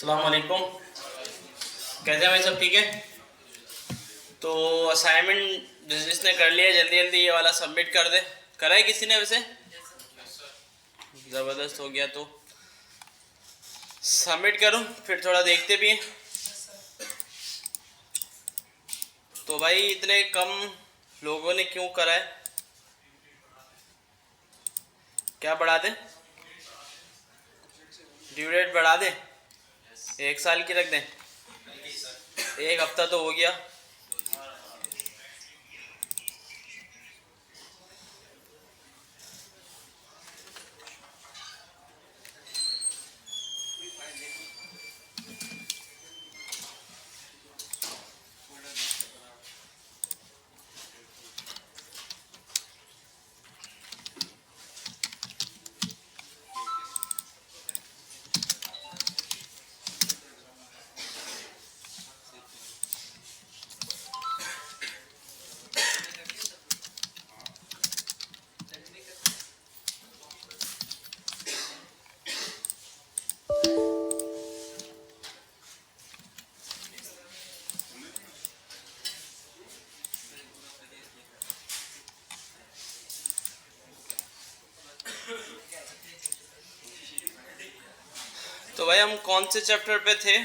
अस्सलाम वालेकुम। कैसे हैं भाई, सब ठीक है? तो असाइनमेंट जिसने कर लिया जल्दी जल्दी ये वाला सबमिट कर दे। करा है किसी ने वैसे? ज़बरदस्त हो गया, तो सबमिट करूं फिर थोड़ा देखते भी हैं। तो भाई इतने कम लोगों ने क्यों करा है? क्या बढ़ा दें? ड्यू डेट बढ़ा दें? 1 साल की रख दें? 1 हफ्ता तो हो गया। तो भाई हम कौन से चैप्टर पे थे?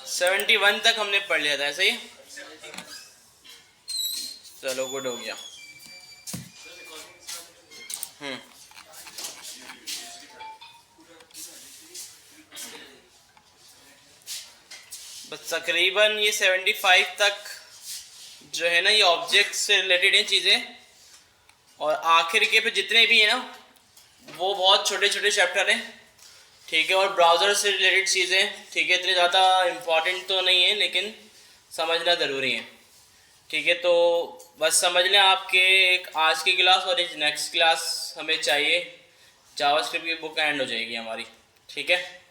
71 तक हमने पढ़ लिया था, ऐसे ही। चलो गुड हो गया। बस तकरीबन ये 75 तक जो है ना, ये ऑब्जेक्ट से रिलेटेड हैं चीज़ें। और आखिर के पे जितने भी हैं ना, वो बहुत छोटे छोटे चैप्टर हैं, ठीक है। और ब्राउज़र से रिलेटेड चीज़ें, ठीक है, इतनी ज़्यादा इम्पॉर्टेंट तो नहीं है लेकिन समझना ज़रूरी है, ठीक है। तो बस समझ लें, आपके एक आज की क्लास और एक नेक्स्ट क्लास हमें चाहिए, जावास्क्रिप्ट की बुक एंड हो जाएगी हमारी, ठीक है।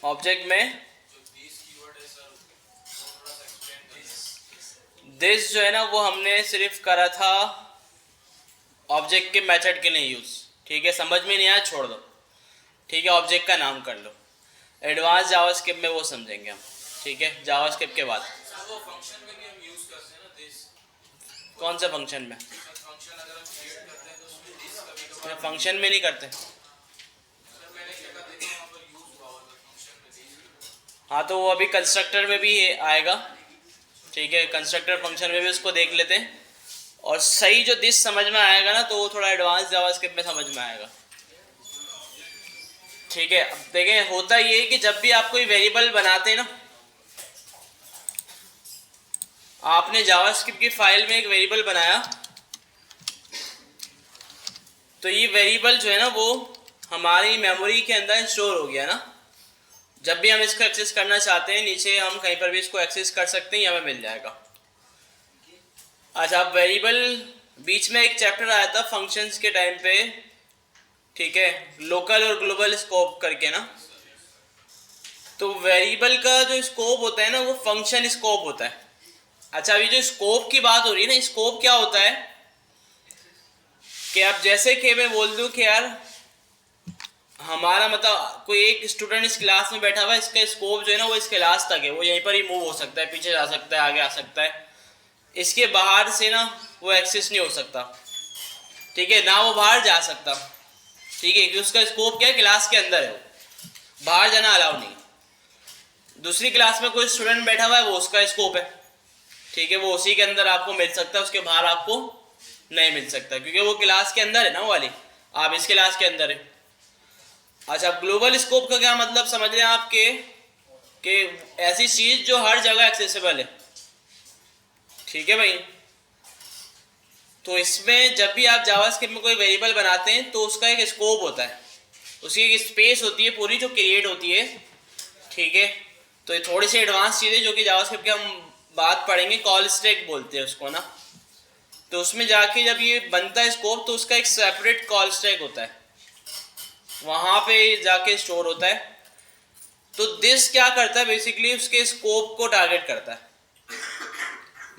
ऑब्जेक्ट में दिस जो है ना, वो हमने सिर्फ करा था ऑब्जेक्ट के मेथड के लिए यूज़, ठीक है। समझ में नहीं आया छोड़ दो, ठीक है। ऑब्जेक्ट का नाम कर लो। एडवांस जावास्क्रिप्ट में वो समझेंगे हम, ठीक है, जावास्क्रिप्ट के बाद। वो फंक्शन में भी हम यूज करते हैं ना दिस। कौन सा फंक्शन में? फंक्शन अगर हम क्रिएट करते हैं तो उसमें दिस कभी फंक्शन में नहीं करते। सर मैंने जगह देखा वहाँ पर यूज हुआ होगा फंक्शन में दिस। हाँ, तो वो अभी कंस्ट्रक्टर में भी आएगा, ठीक है। कंस्ट्रक्टर फंक्शन में भी उसको देख लेते हैं। और सही जो दिस समझ में आएगा ना, तो वो थोड़ा एडवांस जावास्क्रिप्ट में समझ में आएगा, ठीक है। अब देखें, होता ये है कि जब भी आप कोई वेरिएबल बनाते हैं ना, आपने जावास्क्रिप्ट की फाइल में एक वेरिएबल बनाया, तो ये वेरिएबल जो है ना, वो हमारी मेमोरी के अंदर स्टोर हो गया ना। जब भी हम इसको एक्सेस करना चाहते हैं, नीचे हम कहीं पर भी इसको एक्सेस कर सकते हैं, हमें मिल जाएगा। अच्छा, अब वेरिएबल, बीच में एक चैप्टर आया था फंक्शंस के टाइम पे, ठीक है, लोकल और ग्लोबल स्कोप करके ना। तो वेरिएबल का जो स्कोप होता है ना, वो फंक्शन स्कोप होता है। अच्छा, अभी जो स्कोप की बात हो रही है ना, स्कोप क्या होता है कि अब जैसे कि मैं बोल दूं कि यार हमारा मतलब कोई एक स्टूडेंट इस क्लास में बैठा हुआ है, इसका स्कोप जो है ना, वो इस क्लास तक है, वो यहीं पर ही मूव हो सकता है, पीछे जा सकता है, आगे आ सकता है। इसके बाहर से ना वो एक्सेस नहीं हो सकता, ठीक है, ना वो बाहर जा सकता, ठीक है, क्योंकि उसका स्कोप क्या है, क्लास के अंदर है, वो बाहर जाना अलाउ नहीं। दूसरी क्लास में कोई स्टूडेंट बैठा हुआ है, वो उसका स्कोप है, ठीक है, वो उसी के अंदर आपको मिल सकता है, उसके बाहर आपको नहीं मिल सकता, क्योंकि वो क्लास के अंदर है ना, वो वाली, आप इस क्लास के अंदर है। अच्छा, ग्लोबल स्कोप का क्या मतलब समझ रहे हैं आपके, कि ऐसी चीज जो हर जगह एक्सेसिबल है, ठीक है भाई। तो इसमें जब भी आप जावास्क्रिप्ट में कोई वेरिएबल बनाते हैं, तो उसका एक स्कोप होता है, उसकी एक स्पेस होती है पूरी जो क्रिएट होती है, ठीक है। तो ये थोड़ी सी एडवांस चीज़ें जो कि जावास्क्रिप्ट की हम बात पढ़ेंगे, कॉल स्टैक बोलते हैं उसको ना। तो उसमें जाके जब ये बनता है स्कोप, तो उसका एक सेपरेट कॉल स्टैक होता है, वहाँ पे जाके स्टोर होता है। तो दिस क्या करता है, बेसिकली उसके स्कोप को टारगेट करता है।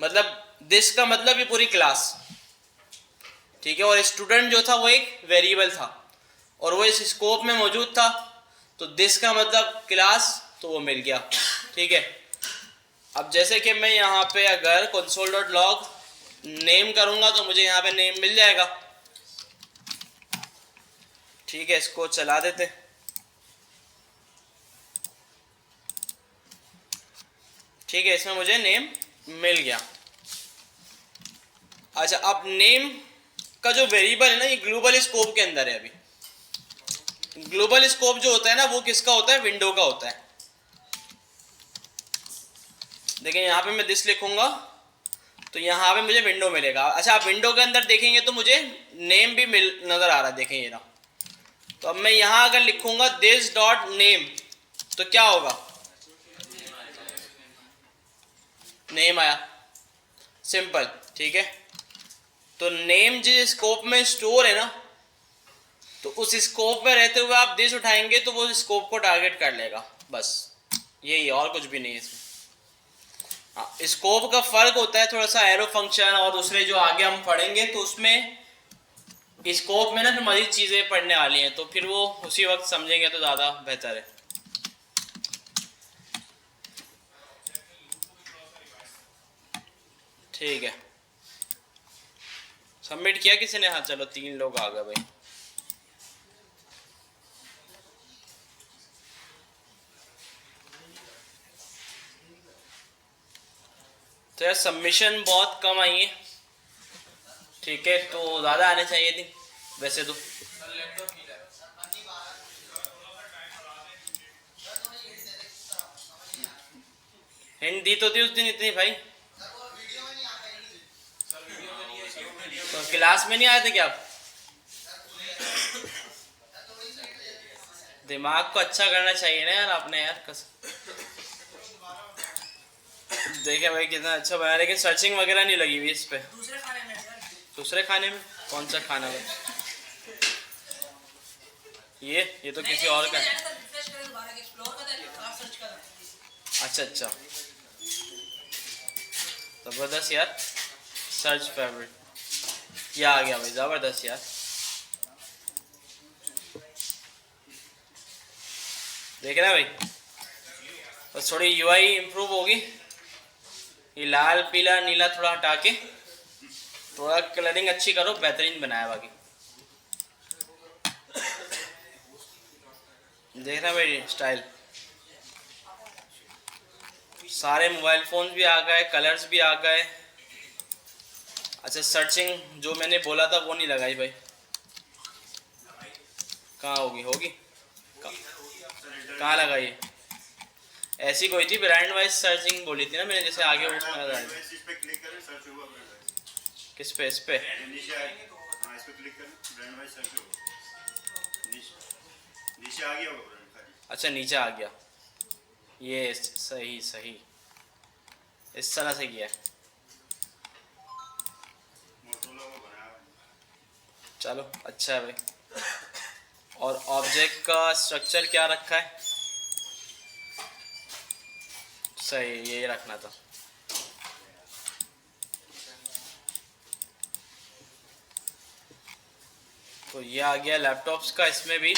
मतलब दिस का मतलब ये पूरी क्लास, ठीक है, और स्टूडेंट जो था वो एक वेरिएबल था और वो इस स्कोप में मौजूद था, तो दिस का मतलब क्लास, तो वो मिल गया। ठीक है, अब जैसे कि मैं यहाँ पे अगर console.log नेम करूँगा तो मुझे यहाँ पे नेम मिल जाएगा। ठीक है, इसको चला देते। ठीक है, इसमें मुझे नेम मिल गया। अच्छा, अब नेम का जो वेरिएबल है ना, ये ग्लोबल स्कोप के अंदर है। अभी ग्लोबल स्कोप जो होता है ना, वो किसका होता है? विंडो का होता है। देखिए यहाँ पे मैं दिस लिखूंगा तो यहाँ पे मुझे विंडो मिलेगा। अच्छा, आप विंडो के अंदर देखेंगे तो मुझे नेम भी नजर आ रहा है। देखें ये ना, तो अब मैं यहाँ अगर लिखूंगा दिस डॉट नेम तो क्या होगा? नेम आया, सिंपल। ठीक है, तो नेम जिस स्कोप में स्टोर है ना, तो उस स्कोप में रहते हुए आप दिस उठाएंगे तो वो स्कोप को टारगेट कर लेगा। बस यही, और कुछ भी नहीं है इसमें। हाँ, स्कोप का फर्क होता है थोड़ा सा एरो फंक्शन और दूसरे जो आगे हम पढ़ेंगे, तो उसमें स्कोप में ना फिर मजीद चीज़ें पढ़ने वाली हैं, तो फिर वो उसी वक्त समझेंगे तो ज़्यादा बेहतर है। ठीक है, सबमिट किया किसी ने? हाँ चलो, 3 लोग आ गए भाई। तो यार सबमिशन बहुत कम आई है। ठीक है, तो ज़्यादा आने चाहिए थी वैसे तो। हिंट दी तो थी उस दिन इतनी भाई। तो क्लास में नहीं आए थे क्या आप? दिमाग को अच्छा करना चाहिए ना यार आपने यार। देखे भाई कितना अच्छा बनाया, लेकिन सर्चिंग वगैरह नहीं लगी हुई इस पे। दूसरे खाने में कौन सा खाना है? ये तो किसी और का है। अच्छा अच्छा, जबरदस्त यार। सर्च फेवरेट, ये आ गया भाई, जबरदस्त यार। देख रहे हैं भाई, बस थोड़ी यूआई इम्प्रूव होगी। ये लाल पीला नीला थोड़ा हटा के थोड़ा कलरिंग अच्छी करो, बेहतरीन बनाया। बाकी देख रहे हैं भाई स्टाइल। सारे मोबाइल फोन भी आ गए, कलर्स भी आ गए। अच्छा, सर्चिंग जो मैंने बोला था वो नहीं लगाई भाई। कहाँ होगी? कहाँ लगाई? ऐसी कोई थी ब्रांड वाइज सर्चिंग बोली थी ना मैंने, जैसे आगे उसमें लगा। किस पे? इस पे अच्छा, नीचे आ गया। ये सही सही, इस तरह से किया। चलो अच्छा है भाई। और ऑब्जेक्ट का स्ट्रक्चर क्या रखा है? सही, ये रखना था। तो ये आ गया लैपटॉप्स का। इसमें भी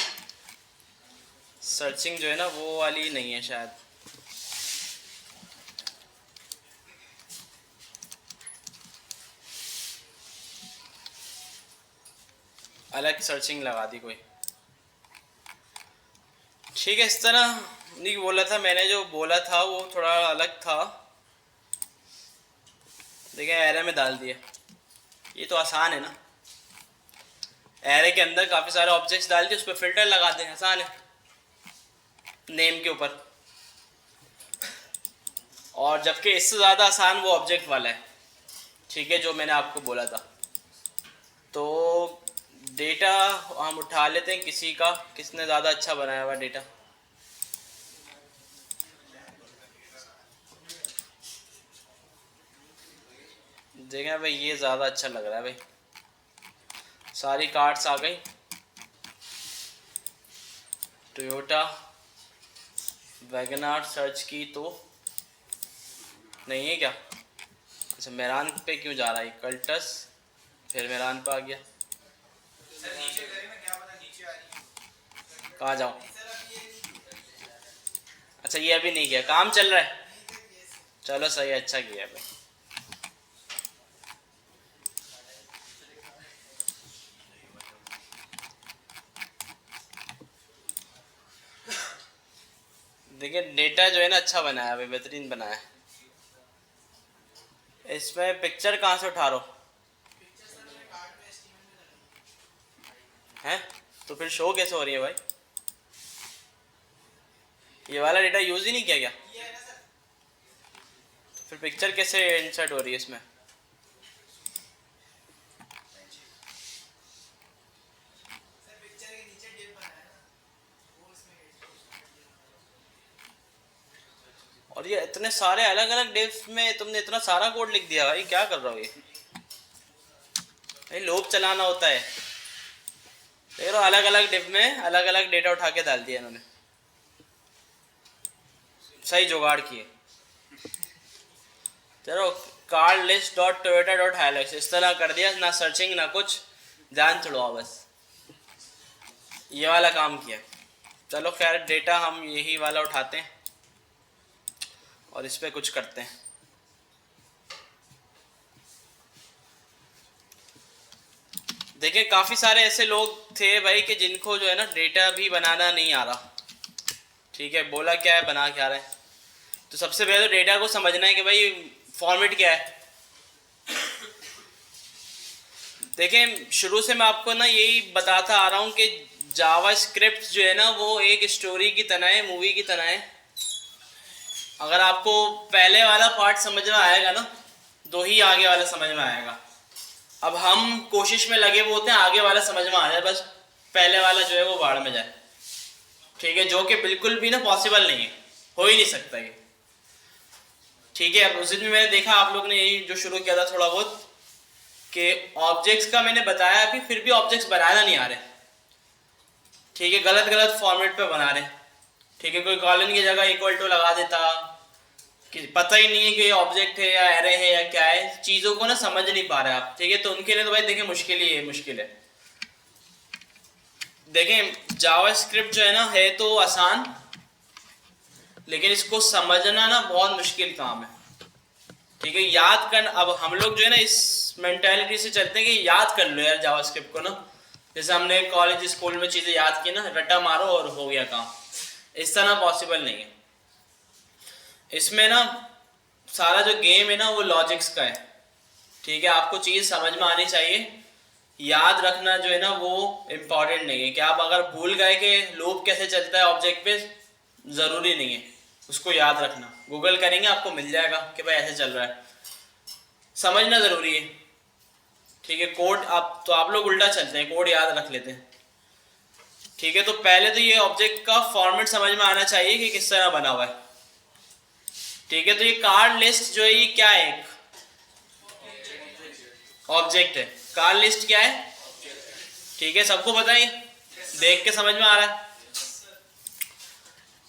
सर्चिंग जो है ना वो वाली नहीं है शायद। अलग सर्चिंग लगा दी कोई। ठीक है, इस तरह नहीं बोला था मैंने, जो बोला था वो थोड़ा अलग था। देखिए एरे में डाल दिया, ये तो आसान है ना। एरे के अंदर काफ़ी सारे ऑब्जेक्ट्स डाल दिए, उस पर फिल्टर लगा दें, आसान है। नेम के ऊपर। और जबकि इससे ज़्यादा आसान वो ऑब्जेक्ट वाला है। ठीक है, जो मैंने आपको बोला था। तो डेटा हम उठा लेते हैं किसी का, किसने ज़्यादा अच्छा बनाया हुआ डेटा। देखें भाई, ये ज़्यादा अच्छा लग रहा है भाई। सारी कार्ड्स आ गई। टोयोटा वैगनार सर्च की तो नहीं है क्या? अच्छा, मेरान पे क्यों जा रहा है? कल्टस, फिर मेरान पे आ गया। सर नीचे करें ना, क्या पता नीचे आ रही है। कहाँ जाओ? सर अब ये अच्छा ये अभी नहीं किया, काम चल रहा है। चलो सही है, अच्छा किया भाई। देखिए डेटा जो है ना अच्छा बनाया है, बेहतरीन बनाया है। इसमें पिक्चर कहाँ से उठा रहे हो? हैं तो फिर शो कैसे हो रही है भाई? ये वाला डेटा यूज ही नहीं किया क्या? फिर पिक्चर कैसे इंसर्ट हो रही है इसमें? और ये इतने सारे अलग अलग डिव्स में तुमने इतना सारा कोड लिख दिया भाई, क्या कर रहे हो ये? भाई लोप चलाना होता है। देख रहे हो अलग अलग डिव में अलग अलग डेटा उठा के डाल दिया इन्होंने। सही जुगाड़ किए। चलो car list dot Toyota dot Hilux इस तरह कर दिया, ना सर्चिंग ना कुछ, ध्यान छुड़वाओ बस, ये वाला काम किया। चलो खैर डेटा हम यही वाला उठाते हैं और इस पर कुछ करते हैं। देखिए काफ़ी सारे ऐसे लोग थे भाई कि जिनको जो है ना डेटा भी बनाना नहीं आ रहा। ठीक है, बोला क्या है बना क्या रहे हैं। तो सबसे पहले तो डेटा को समझना है कि भाई फॉर्मेट क्या है। देखें शुरू से मैं आपको ना यही बताता आ रहा हूँ कि जावा स्क्रिप्ट जो है ना वो एक स्टोरी की तरह है, मूवी की तरह है। अगर आपको पहले वाला पार्ट समझ में आएगा ना तो ही आगे वाला समझ में आएगा। अब हम कोशिश में लगे हुए होते हैं आगे वाला समझ में आ जाए, बस पहले वाला जो है वो बाढ़ में जाए। ठीक है, जो कि बिल्कुल भी ना पॉसिबल नहीं है, हो ही नहीं सकता ये। ठीक है, अब उस दिन में मैंने देखा आप लोग ने यही जो शुरू किया था थोड़ा बहुत कि ऑब्जेक्ट्स का मैंने बताया अभी, फिर भी ऑब्जेक्ट्स बनाना नहीं आ रहे। ठीक है, गलत गलत फॉर्मेट पे बना रहे। ठीक है, कोई कॉलन की जगह इक्वल टू लगा देता कि पता ही नहीं है कि ये ऑब्जेक्ट है या एरे है या क्या है, चीज़ों को ना समझ नहीं पा रहे आप। ठीक है, तो उनके लिए तो भाई देखें मुश्किल ही है, मुश्किल है। देखें जावा स्क्रिप्ट जो है ना है तो आसान, लेकिन इसको समझना ना बहुत मुश्किल काम है। ठीक है, याद कर, अब हम लोग जो है ना इस मेंटालिटी से चलते हैं कि याद कर लो यार जावा स्क्रिप्ट को ना, जैसे हमने कॉलेज स्कूल में चीज़ें याद की ना, रट्टा मारो और हो गया काम। इस तरह पॉसिबल नहीं है। इसमें ना सारा जो गेम है ना वो लॉजिक्स का है। ठीक है, आपको चीज़ समझ में आनी चाहिए, याद रखना जो है ना वो इम्पॉर्टेंट नहीं है कि आप अगर भूल गए कि लूप कैसे चलता है ऑब्जेक्ट पे, ज़रूरी नहीं है उसको याद रखना। गूगल करेंगे आपको मिल जाएगा कि भाई ऐसे चल रहा है, समझना ज़रूरी है। ठीक है, कोड आप लोग उल्टा चलते हैं, कोड याद रख लेते हैं। ठीक है, तो पहले तो ये ऑब्जेक्ट का फॉर्मेट समझ में आना चाहिए कि किस तरह बना हुआ है। ठीक है, तो ये कार लिस्ट जो है ये क्या है, एक ऑब्जेक्ट है। कार लिस्ट क्या है? ठीक है, सबको बताइए, देख के समझ में आ रहा है।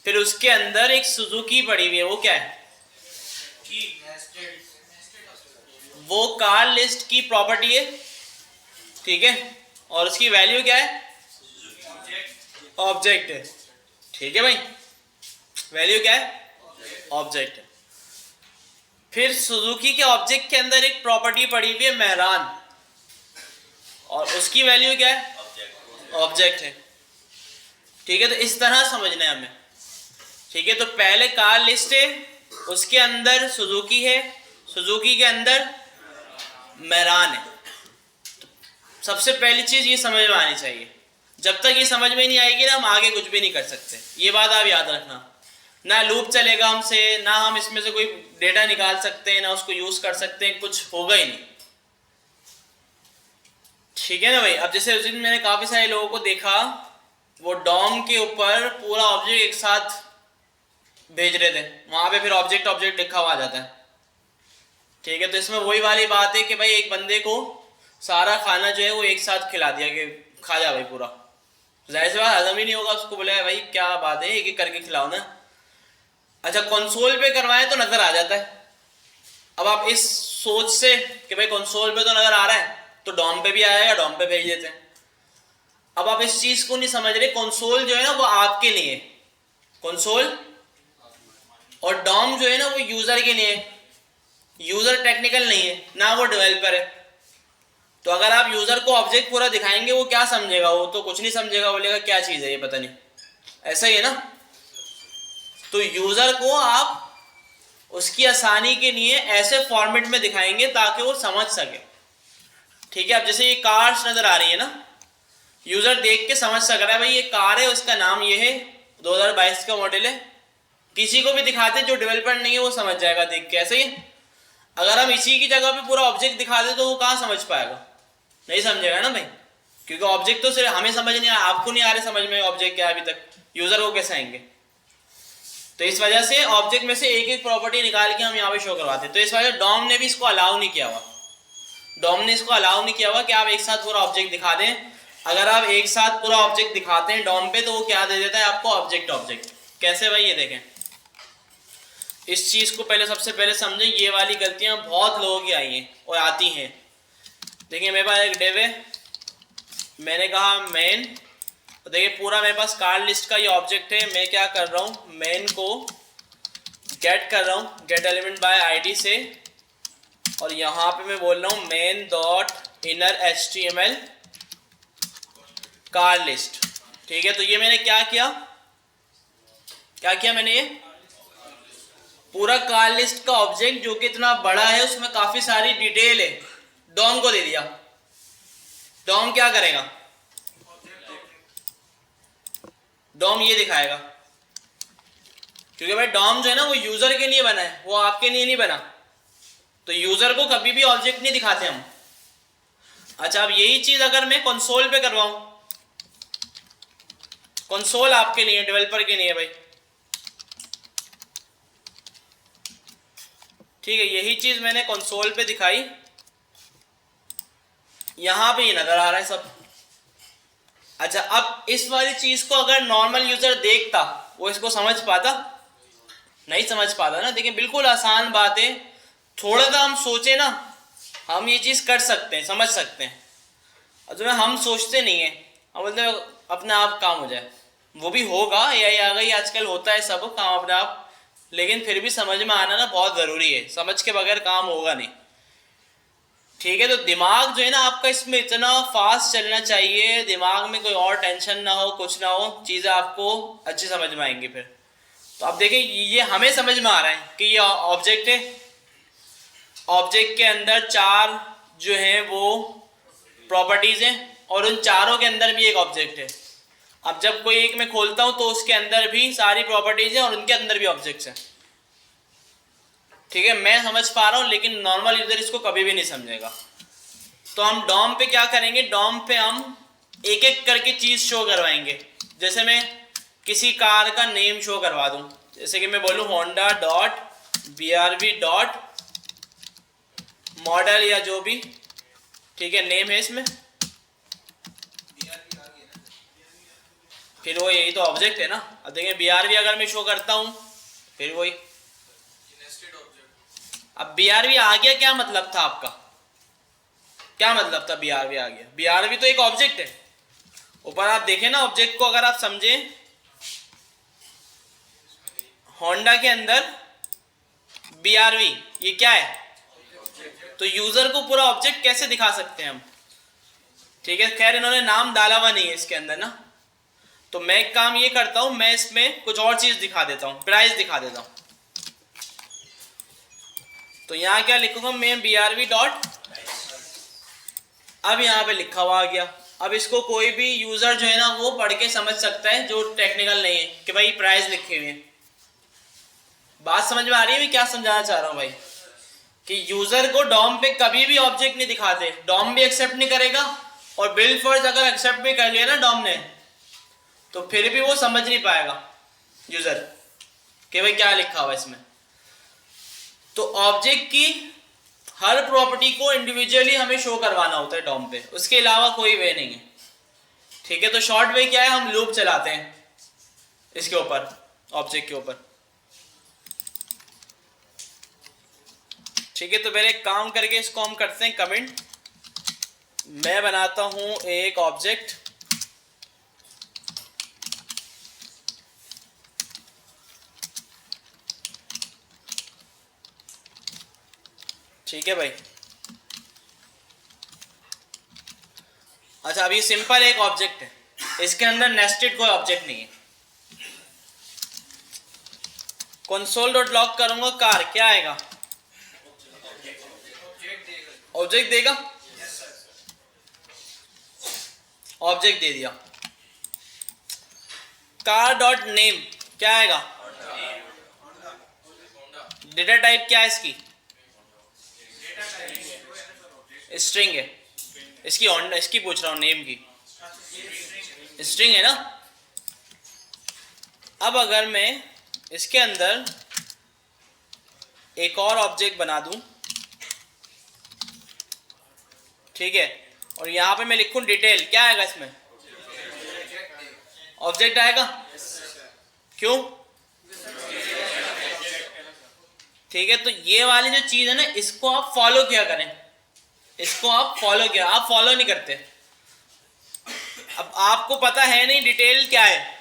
फिर उसके अंदर एक सुजुकी पड़ी हुई है, वो क्या है? वो कार लिस्ट की प्रॉपर्टी है। ठीक है, और उसकी वैल्यू क्या है? ऑब्जेक्ट है। ठीक है भाई, वैल्यू क्या है? ऑब्जेक्ट है। फिर सुजुकी के ऑब्जेक्ट के अंदर एक प्रॉपर्टी पड़ी हुई है मेहरान, और उसकी वैल्यू क्या है? ऑब्जेक्ट है। ठीक है, तो इस तरह समझना है हमें। ठीक है, तो पहले कार लिस्ट है, उसके अंदर सुजुकी है, सुजुकी के अंदर मेहरान है। तो सबसे पहली चीज ये समझ में आनी चाहिए। जब तक ये समझ में नहीं आएगी ना हम आगे कुछ भी नहीं कर सकते, ये बात आप याद रखना। ना लूप चलेगा हमसे, ना हम इसमें से कोई डेटा निकाल सकते हैं, ना उसको यूज कर सकते हैं, कुछ होगा ही नहीं। ठीक है ना भाई। अब जैसे उस दिन मैंने काफी सारे लोगों को देखा, वो डॉम के ऊपर पूरा ऑब्जेक्ट एक साथ भेज रहे थे, वहां पे फिर ऑब्जेक्ट ऑब्जेक्ट लिखा हुआ आ जाता है। ठीक है, तो इसमें वही वाली बात है कि भाई एक बंदे को सारा खाना जो है वो एक साथ खिला दिया कि खा जा भाई पूरा, जाहिर सी बात हजम ही नहीं होगा। उसको बोला भाई क्या बात है, एक एक करके खिलाओ ना। अच्छा कंसोल पे करवाए तो नजर आ जाता है। अब आप इस सोच से कि भाई कंसोल पे तो नजर आ रहा है तो डॉम पे भी आएगा, डॉम पे भेज देते हैं। अब आप इस चीज को नहीं समझ रहे, कंसोल जो है ना वो आपके लिए, कंसोल, और डॉम जो है ना वो यूजर के लिए। यूजर टेक्निकल नहीं है ना, वो डेवलपर है। तो अगर आप यूजर को ऑब्जेक्ट पूरा दिखाएंगे वो क्या समझेगा? वो तो कुछ नहीं समझेगा, बोलेगा क्या चीज है ये, पता नहीं। ऐसा ही है ना। तो यूजर को आप उसकी आसानी के लिए ऐसे फॉर्मेट में दिखाएंगे ताकि वो समझ सके। ठीक है, अब जैसे ये कार्स नजर आ रही है ना, यूजर देख के समझ सक रहा है भाई ये कार है, उसका नाम ये है, 2022 का मॉडल है। किसी को भी दिखाते जो डेवलपर नहीं है वो समझ जाएगा देख के। ऐसे ही अगर हम इसी की जगह पे पूरा ऑब्जेक्ट दिखा दे तो वो कहाँ समझ पाएगा? नहीं समझेगा ना भाई, क्योंकि ऑब्जेक्ट तो सिर्फ हमें समझ नहीं आ, आपको नहीं आ रहे समझ में ऑब्जेक्ट क्या है अभी तक, यूजर को कैसे आएंगे? तो इस वजह से ऑब्जेक्ट में से एक एक प्रॉपर्टी निकाल के हम यहाँ पे शो करवाते हैं। तो इस वजह डॉम ने भी इसको अलाउ नहीं किया हुआ, डॉम ने इसको अलाउ नहीं किया हुआ कि आप एक साथ पूरा ऑब्जेक्ट दिखा दें। अगर आप एक साथ पूरा ऑब्जेक्ट दिखाते हैं डॉम पे तो वो क्या दे देता है आपको? ऑब्जेक्ट। ऑब्जेक्ट कैसे भाई? ये देखें, इस चीज को पहले सबसे पहले समझें। ये वाली गलतियां बहुत लोगों की आई हैं और आती हैं। देखिए मेरे पास एक डिव है, मैंने कहा मेन, तो देखिए पूरा मेरे पास कार लिस्ट का ये ऑब्जेक्ट है। मैं क्या कर रहा हूँ, मेन को गेट कर रहा हूँ, गेट एलिमेंट बाय आईडी से, और यहाँ पे मैं बोल रहा हूँ main dot inner HTML car list. ठीक है, तो ये मैंने क्या किया, क्या किया मैंने? ये पूरा कार लिस्ट का ऑब्जेक्ट जो कि इतना बड़ा है, उसमें काफी सारी डिटेल है, डॉम को दे दिया। डॉम क्या करेगा? डॉम ये दिखाएगा, क्योंकि भाई डॉम जो है ना वो यूजर के लिए बना है, वो आपके लिए नहीं बना। तो यूजर को कभी भी ऑब्जेक्ट नहीं दिखाते हम। अच्छा, अब यही चीज अगर मैं कंसोल पे करवाऊं, कंसोल आपके लिए, डेवलपर के लिए भाई, ठीक है, यही चीज मैंने कंसोल पे दिखाई, यहां पे ये नजर आ रहा है सब। अच्छा, अब इस वाली चीज को अगर नॉर्मल यूजर देखता, वो इसको समझ पाता? नहीं समझ पाता ना। देखिए बिल्कुल आसान बात है, थोड़ा सा हम सोचे ना, हम ये चीज कर सकते हैं, समझ सकते हैं। और जो हम सोचते नहीं है, हम बोलते हैं अपने आप काम हो जाए, वो भी होगा, यही आ गई आजकल, होता है सब काम अपने आप, लेकिन फिर भी समझ में आना ना बहुत ज़रूरी है, समझ के बगैर काम होगा नहीं। ठीक है, तो दिमाग जो है ना आपका इसमें इतना फास्ट चलना चाहिए, दिमाग में कोई और टेंशन ना हो, कुछ ना हो, चीज़ें आपको अच्छी समझ में आएंगी फिर। तो अब देखिए ये हमें समझ में आ रहा है कि ये ऑब्जेक्ट है, ऑब्जेक्ट के अंदर 4 जो है वो प्रॉपर्टीज़ हैं, और उन चारों के अंदर भी एक ऑब्जेक्ट है। अब जब कोई एक मैं खोलता हूं तो उसके अंदर भी सारी प्रॉपर्टीज हैं और उनके अंदर भी ऑब्जेक्ट्स हैं। ठीक है, मैं समझ पा रहा हूं, लेकिन नॉर्मल यूजर इसको कभी भी नहीं समझेगा। तो हम डॉम पे क्या करेंगे, डॉम पे हम एक एक करके चीज शो करवाएंगे। जैसे मैं किसी कार का नेम शो करवा दूं, जैसे कि मैं बोलूं Honda dot BRV dot model या जो भी, ठीक है, नेम है इसमें, फिर वो यही तो ऑब्जेक्ट है ना। अब देखिए BRV अगर मैं शो करता हूं, फिर वही। अब BRV आ गया, क्या मतलब था आपका? क्या मतलब था BRV आ गया? BRV तो एक ऑब्जेक्ट है। ऊपर आप देखें ना ऑब्जेक्ट को, अगर आप समझें, होंडा के अंदर BRV ये क्या है? तो यूजर को पूरा ऑब्जेक्ट कैसे दिखा सकते हैं हम? ठीक है, खैर इन्होंने नाम डाला हुआ नहीं है इसके अंदर ना, तो मैं एक काम ये करता हूं, मैं इसमें कुछ और चीज दिखा देता हूं, प्राइस दिखा देता हूं। तो यहां क्या लिखूंगा मैं, BRV डॉट, अब यहां पे लिखा हुआ आ गया। अब इसको कोई भी यूजर जो है ना वो पढ़ के समझ सकता है जो टेक्निकल नहीं है, कि भाई प्राइस लिखे हुए हैं। बात समझ में आ रही है मैं क्या समझाना चाह रहा हूं भाई? कि यूजर को डॉम पे कभी भी ऑब्जेक्ट नहीं दिखाते, डॉम भी एक्सेप्ट नहीं करेगा, और बिल्ड फर्स्ट अगर एक्सेप्ट भी कर लिया ना डॉम ने, तो फिर भी वो समझ नहीं पाएगा यूजर कि भाई क्या लिखा हुआ इसमें। तो ऑब्जेक्ट की हर प्रॉपर्टी को इंडिविजुअली हमें शो करवाना होता है डॉम पे, उसके अलावा कोई वे नहीं है। ठीक है, तो शॉर्ट वे क्या है, हम लूप चलाते हैं इसके ऊपर, ऑब्जेक्ट के ऊपर। ठीक है, तो पहले एक काम करके इसको हम करते हैं कमेंट। मैं बनाता हूं एक ऑब्जेक्ट, ठीक है भाई। अच्छा, अभी सिंपल एक ऑब्जेक्ट है, इसके अंदर नेस्टेड कोई ऑब्जेक्ट नहीं है। कंसोल डॉट लॉग करूंगा कार, क्या आएगा? ऑब्जेक्ट देगा, ऑब्जेक्ट दे दिया। कार डॉट नेम क्या आएगा? डेटा टाइप क्या है इसकी? स्ट्रिंग है। इसकी होंडा, इसकी पूछ रहा हूँ, नेम की स्ट्रिंग है ना। अब अगर मैं इसके अंदर एक और ऑब्जेक्ट बना दूं, ठीक है, और यहां पे मैं लिखूं डिटेल, क्या आएगा इसमें? ऑब्जेक्ट आएगा। क्यों? ठीक है, तो ये वाली जो चीज है ना, इसको आप फॉलो किया करें, इसको आप फॉलो किया, आप फॉलो नहीं करते। अब आपको पता है नहीं डिटेल क्या है,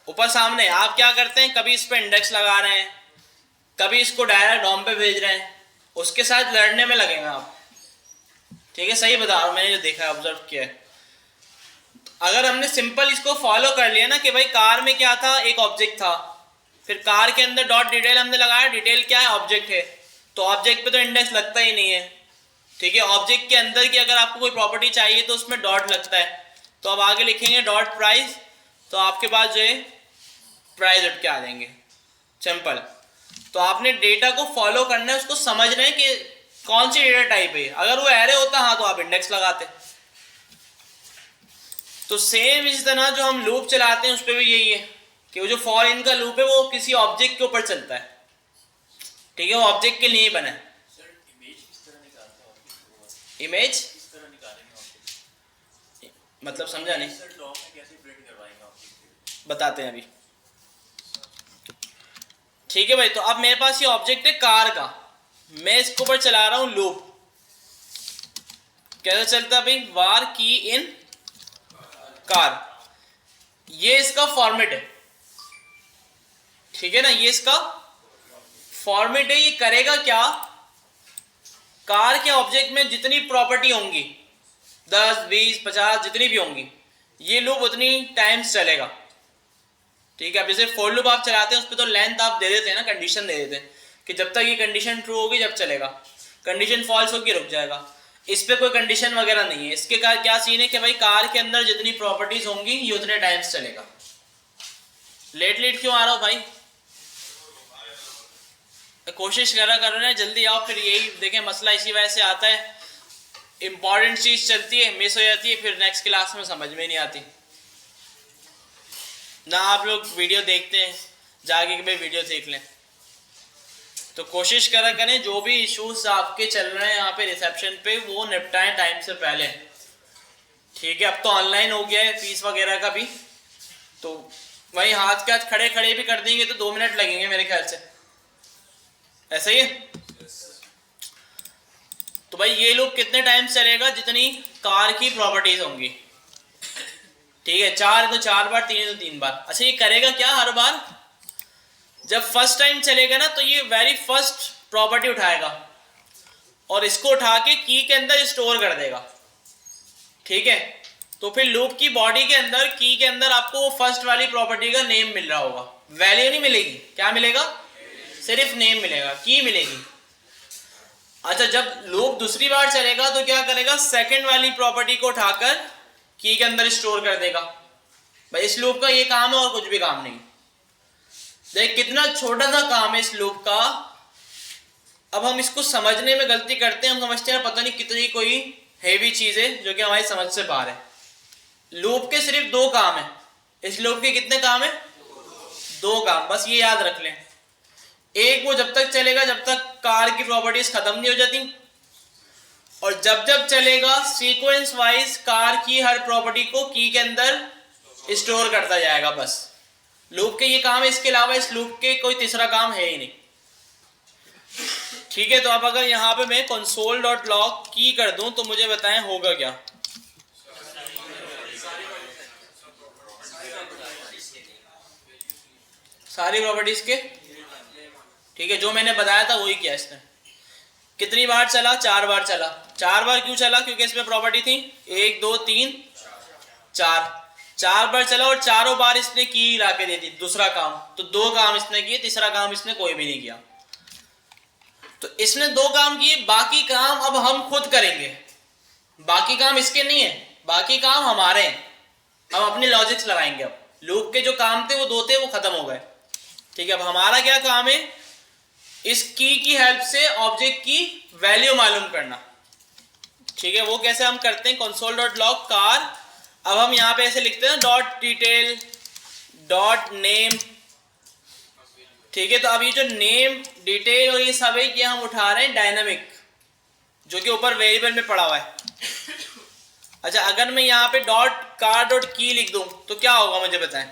ऊपर सामने आप क्या करते हैं, कभी इस पे इंडेक्स लगा रहे हैं, कभी इसको डायरेक्ट डॉम पे भेज रहे हैं, उसके साथ लड़ने में लगेंगे आप। ठीक है, सही बता रहा हूं, मैंने जो देखा है, ऑब्जर्व किया है। अगर हमने सिंपल इसको फॉलो कर लिया ना कि भाई कार में क्या था, एक ऑब्जेक्ट था, फिर कार के अंदर डॉट डिटेल हमने लगाया, डिटेल क्या है? ऑब्जेक्ट है, तो ऑब्जेक्ट पे तो इंडेक्स लगता ही नहीं है। ठीक है, ऑब्जेक्ट के अंदर की अगर आपको कोई प्रॉपर्टी चाहिए तो उसमें डॉट लगता है। तो अब आगे लिखेंगे डॉट प्राइस, तो आपके पास जो है प्राइस उठ के आ जाएंगे, सिंपल। तो आपने डेटा को फॉलो करना है, उसको समझना है कि कौन सी डेटा टाइप है। अगर वो एरे होता हाँ तो आप इंडेक्स लगाते। तो सेम इस तरह जो हम लूप चलाते हैं उस पर भी यही है कि वो जो फॉर इन का लूप है वो किसी ऑब्जेक्ट के ऊपर चलता है। ठीक है, वो ऑब्जेक्ट के लिए बना है। इमेज मतलब समझा नहीं, बताते हैं अभी। ठीक है भाई, तो अब मेरे पास ये ऑब्जेक्ट है कार का, मैं इसके ऊपर चला रहा हूं लूप। कैसे चलता है भाई? वार की इन कार, ये इसका फॉर्मेट है। ठीक है ना, ये इसका फॉर्मेट है। ये करेगा क्या? कार के ऑब्जेक्ट में जितनी प्रॉपर्टी होंगी, 10, 20, 50 जितनी भी होंगी, ये लूप उतनी टाइम्स चलेगा। ठीक है, अब जैसे फॉर लूप आप चलाते हैं उस पर तो लेंथ आप दे देते हैं ना, कंडीशन दे देते हैं कि जब तक ये कंडीशन ट्रू होगी जब चलेगा, कंडीशन फॉल्स होगी रुक जाएगा। इस पे कोई कंडीशन वगैरह नहीं है। इसके कार क्या सीन है कि भाई कार के अंदर जितनी प्रॉपर्टीज होंगी ये उतने टाइम्स चलेगा। लेट लेट क्यों आ रहा हो भाई? कोशिश कर रहे हैं जल्दी आओ, फिर यही देखें मसला इसी वजह से आता है, इंपॉर्टेंट चीज चलती है मिस हो जाती है, फिर नेक्स्ट क्लास में समझ में नहीं आती ना। आप लोग वीडियो देखते हैं, जाके भाई वीडियो देख लें। तो कोशिश करा करें जो भी इश्यूज आपके चल रहे हैं यहाँ पे रिसेप्शन पे वो निपटाएं टाइम से पहले। ठीक है, अब तो ऑनलाइन हो गया है फीस वगैरह का भी, तो वहीं हाथ के हाथ खड़े खड़े भी कर देंगे तो 2 मिनट लगेंगे मेरे ख्याल से, ऐसा ही है। तो भाई ये लूप कितने टाइम चलेगा? जितनी कार की प्रॉपर्टीज होंगी। ठीक है, 4 है तो 4 बार, 3 है तो 3 बार। अच्छा, ये करेगा क्या? हर बार जब फर्स्ट टाइम चलेगा ना तो ये वेरी फर्स्ट प्रॉपर्टी उठाएगा और इसको उठा के की के अंदर स्टोर कर देगा। ठीक है, तो फिर लूप की बॉडी के अंदर की के अंदर आपको वो फर्स्ट वाली प्रॉपर्टी का नेम मिल रहा होगा, वैल्यू नहीं मिलेगी। क्या मिलेगा? सिर्फ नेम मिलेगा, की मिलेगी। अच्छा, जब लूप दूसरी बार चलेगा तो क्या करेगा? सेकंड वाली प्रॉपर्टी को उठाकर की के अंदर स्टोर कर देगा। भाई इस लूप का ये काम है और कुछ भी काम नहीं। देख कितना छोटा सा काम है इस लूप का। अब हम इसको समझने में गलती करते हैं, हम समझते हैं पता नहीं कितनी कोई हेवी चीज है जो कि हमारी समझ से बाहर है। लूप के सिर्फ 2 काम है। इस लूप के कितने काम है? 2 काम, बस ये याद रख लें। एक, वो जब तक चलेगा जब तक कार की प्रॉपर्टीज खत्म नहीं हो जाती, और जब जब चलेगा सीक्वेंस वाइज कार की हर प्रॉपर्टी को की के अंदर स्टोर करता जाएगा। बस लूप के ये काम है, इसके अलावा इस लूप के कोई तीसरा काम है ही नहीं। ठीक है, तो अब अगर यहाँ पे मैं console.log की कर दूं तो मुझे बताएं होगा क्या? सारी प्रॉपर्टीज के। ठीक है, जो मैंने बताया था वही किया इसने। कितनी बार चला? 4 बार चला। 4 बार क्यों चला? क्योंकि इसमें प्रॉपर्टी थी 1 2 3 4। 4 बार चला और चारों बार इसने की ला के दे दी दूसरा काम। तो 2 काम इसने किए, तीसरा काम इसने कोई भी नहीं किया। तो इसने 2 काम किए, बाकी काम अब हम खुद करेंगे। बाकी काम इसके नहीं है, बाकी काम हमारे हैं। हम अपने लॉजिक्स लगाएंगे। अब लूप के जो काम थे वो 2 थे, वो खत्म हो गए। ठीक है, अब हमारा क्या काम है? इस की हेल्प से ऑब्जेक्ट की वैल्यू मालूम करना। ठीक है, वो कैसे हम करते हैं? console.log car। अब हम यहाँ पे ऐसे लिखते हैं डॉट डिटेल डॉट नेम। ठीक है, तो अब ये जो नेम डिटेल और ये सब है, ये हम उठा रहे हैं डायनामिक, जो कि ऊपर वेरिएबल में पड़ा हुआ है। अच्छा, अगर मैं यहाँ पे डॉट कार डॉट की लिख दूं तो क्या होगा मुझे बताएं?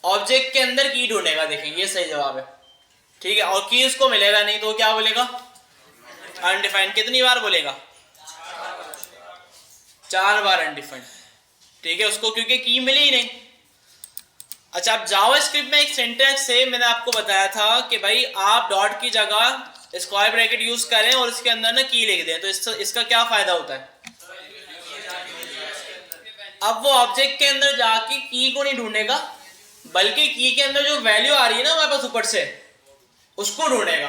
ऑब्जेक्ट के अंदर की ढूंढेगा। देखें, ये सही जवाब है। ठीक है, और की उसको मिलेगा नहीं तो क्या बोलेगा? अनडिफाइंड। कितनी बार बोलेगा? 4 बार अनडिफाइंड। ठीक है, उसको क्योंकि की मिली ही नहीं। अच्छा, अब जावास्क्रिप्ट में एक सिंटैक्स है, मैंने आपको बताया था कि भाई आप डॉट की जगह स्क्वायर ब्रैकेट यूज करें और इसके अंदर ना की लिख दें, तो इसका क्या फायदा होता है? अब वो ऑब्जेक्ट के अंदर जाके की को नहीं ढूंढेगा, बल्कि की के अंदर जो वैल्यू आ रही है ना हमारे पास ऊपर से, उसको ढूंढेगा।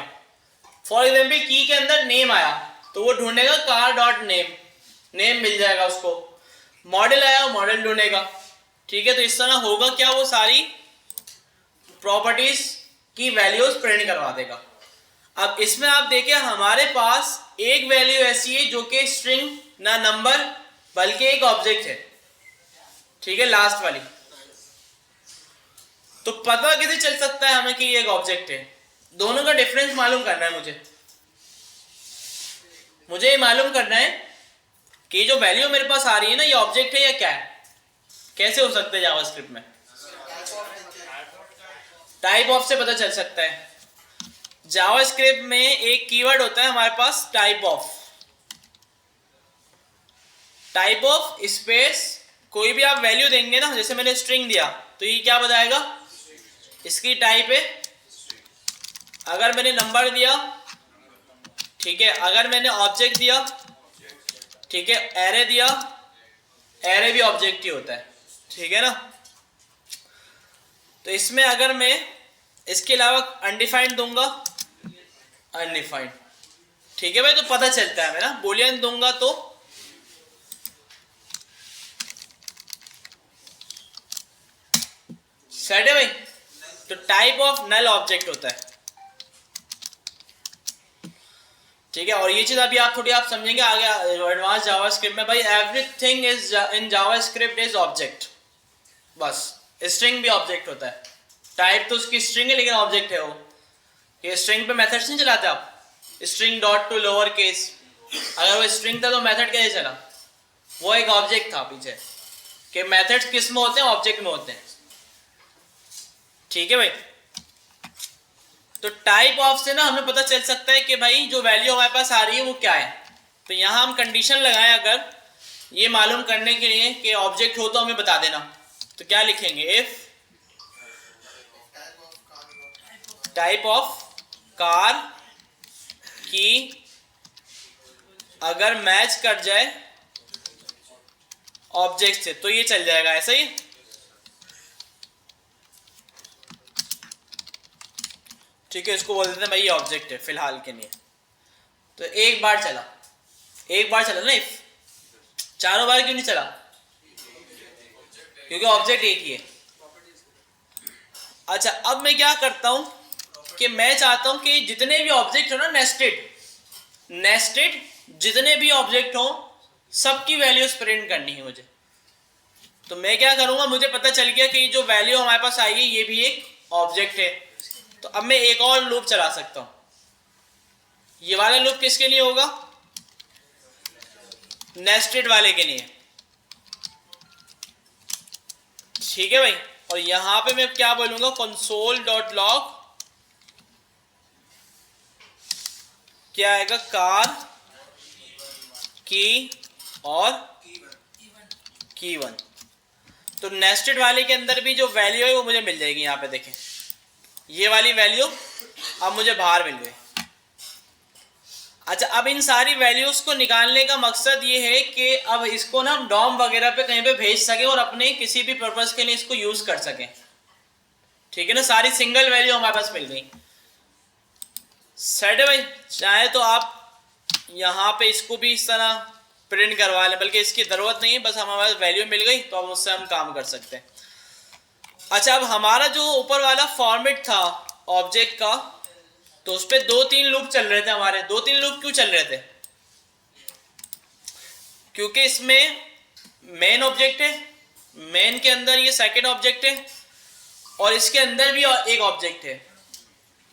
फॉर एग्जाम्पल की के अंदर नेम आया तो वो ढूंढेगा कार डॉट नेम, नेम मिल जाएगा उसको। मॉडल आया, मॉडल ढूंढेगा। ठीक है, तो इस तरह होगा क्या? वो सारी प्रॉपर्टीज की वैल्यूज प्रिंट करवा देगा। अब इसमें आप देखिए, हमारे पास एक वैल्यू ऐसी है जो कि स्ट्रिंग ना नंबर बल्कि एक ऑब्जेक्ट है। ठीक है, लास्ट वाली। तो पता कैसे चल सकता है हमें कि ये एक ऑब्जेक्ट है? दोनों का डिफरेंस मालूम करना है मुझे ये मालूम करना है कि जो वैल्यू मेरे पास आ रही है ना, ये ऑब्जेक्ट है या क्या है? कैसे हो सकता है जावास्क्रिप्ट में? टाइप ऑफ से पता चल सकता है। जावास्क्रिप्ट में एक कीवर्ड होता है हमारे पास, type of. Type of space कोई भी आप वैल्यू देंगे ना, जैसे मैंने स्ट्रिंग दिया तो ये क्या बताएगा? इसकी टाइप है। अगर मैंने नंबर दिया, ठीक है, अगर मैंने ऑब्जेक्ट दिया, ठीक है, एरे दिया, एरे भी ऑब्जेक्ट ही होता है। ठीक है ना? तो इसमें अगर मैं इसके अलावा अनडिफाइंड दूंगा, अनडिफाइंड, ठीक है भाई, तो पता चलता है हमें ना। बूलियन दूंगा तो सेट है भाई। तो टाइप ऑफ नल ऑब्जेक्ट होता है। ठीक है, और ये चीज अभी आप समझेंगे आगे एडवांस जावास्क्रिप्ट में। भाई everything is in JavaScript is object. बस स्ट्रिंग भी ऑब्जेक्ट होता है। टाइप तो उसकी स्ट्रिंग है लेकिन ऑब्जेक्ट है वो। ये स्ट्रिंग पे मेथड्स नहीं चलाते आप, string dot to lower case. अगर वो स्ट्रिंग था तो मेथड कैसे चला? वो एक ऑब्जेक्ट था पीछे। कि मेथड्स किस में होते हैं? ऑब्जेक्ट में होते हैं। ठीक है भाई। तो टाइप ऑफ से ना हमें पता चल सकता है कि भाई जो वैल्यू हमारे पास आ रही है वो क्या है। तो यहां हम कंडीशन लगाएं अगर ये मालूम करने के लिए कि ऑब्जेक्ट हो तो हमें बता देना। तो क्या लिखेंगे? इफ टाइप ऑफ कार की अगर मैच कर जाए ऑब्जेक्ट से तो ये चल जाएगा। ऐसा ही। ठीक है, इसको बोल देते हैं भाई ये ऑब्जेक्ट है फिलहाल के लिए। तो एक बार चला ना। इफ चारों बार क्यों नहीं चला? क्योंकि ऑब्जेक्ट एक ही है। अच्छा, अब मैं क्या करता हूं कि मैं चाहता हूं कि जितने भी ऑब्जेक्ट हो ना, नेस्टेड जितने भी ऑब्जेक्ट हो सबकी वैल्यूज प्रिंट करनी है मुझे। तो मैं क्या करूंगा, मुझे पता चल गया कि जो वैल्यू हमारे पास आई है ये भी एक ऑब्जेक्ट है। तो अब मैं एक और लूप चला सकता हूं। ये वाला लूप किसके लिए होगा? नेस्टेड वाले के लिए। ठीक है भाई। और यहां पे मैं क्या बोलूंगा? console.log क्या आएगा? कार की और की वन। तो नेस्टेड वाले के अंदर भी जो वैल्यू है वो मुझे मिल जाएगी। यहां पे देखें, ये वाली वैल्यू अब मुझे बाहर मिल गए। अच्छा, अब इन सारी वैल्यूज को निकालने का मकसद ये है कि अब इसको ना हम डॉम वगैरह पे कहीं पे भेज सके और अपने किसी भी पर्पस के लिए इसको यूज कर सकें। ठीक है ना, सारी सिंगल वैल्यू हमारे पास मिल गई। सेट है भाई। चाहे तो आप यहाँ पे इसको भी इस तरह प्रिंट करवा लें, बल्कि इसकी ज़रूरत नहीं है, बस हमारे पास वैल्यू मिल गई तो अब उससे हम काम कर सकते हैं। अच्छा, अब हमारा जो ऊपर वाला फॉर्मेट था ऑब्जेक्ट का, तो उस पर 2-3 लूप चल रहे थे हमारे। 2-3 लूप क्यों चल रहे थे? क्योंकि इसमें मेन ऑब्जेक्ट है, मेन के अंदर ये सेकेंड ऑब्जेक्ट है और इसके अंदर भी एक ऑब्जेक्ट है,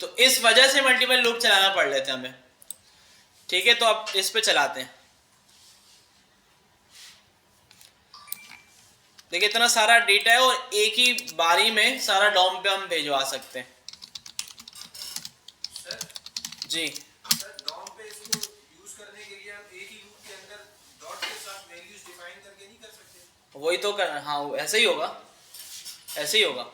तो इस वजह से मल्टीपल लूप चलाना पड़ रहे थे हमें। ठीक है, तो अब इस पे चलाते हैं। देखिए इतना सारा डेटा है और एक ही बारी में सारा डॉम पे हम भिजवा सकते हैं। जी सर, डॉम पे इसको यूज करने के लिए हम एक ही लूप के अंदर डॉट के साथ वैल्यूज डिफाइन करके नहीं कर सकते? वही तो कर, हाँ ऐसे ही होगा, ऐसे ही होगा।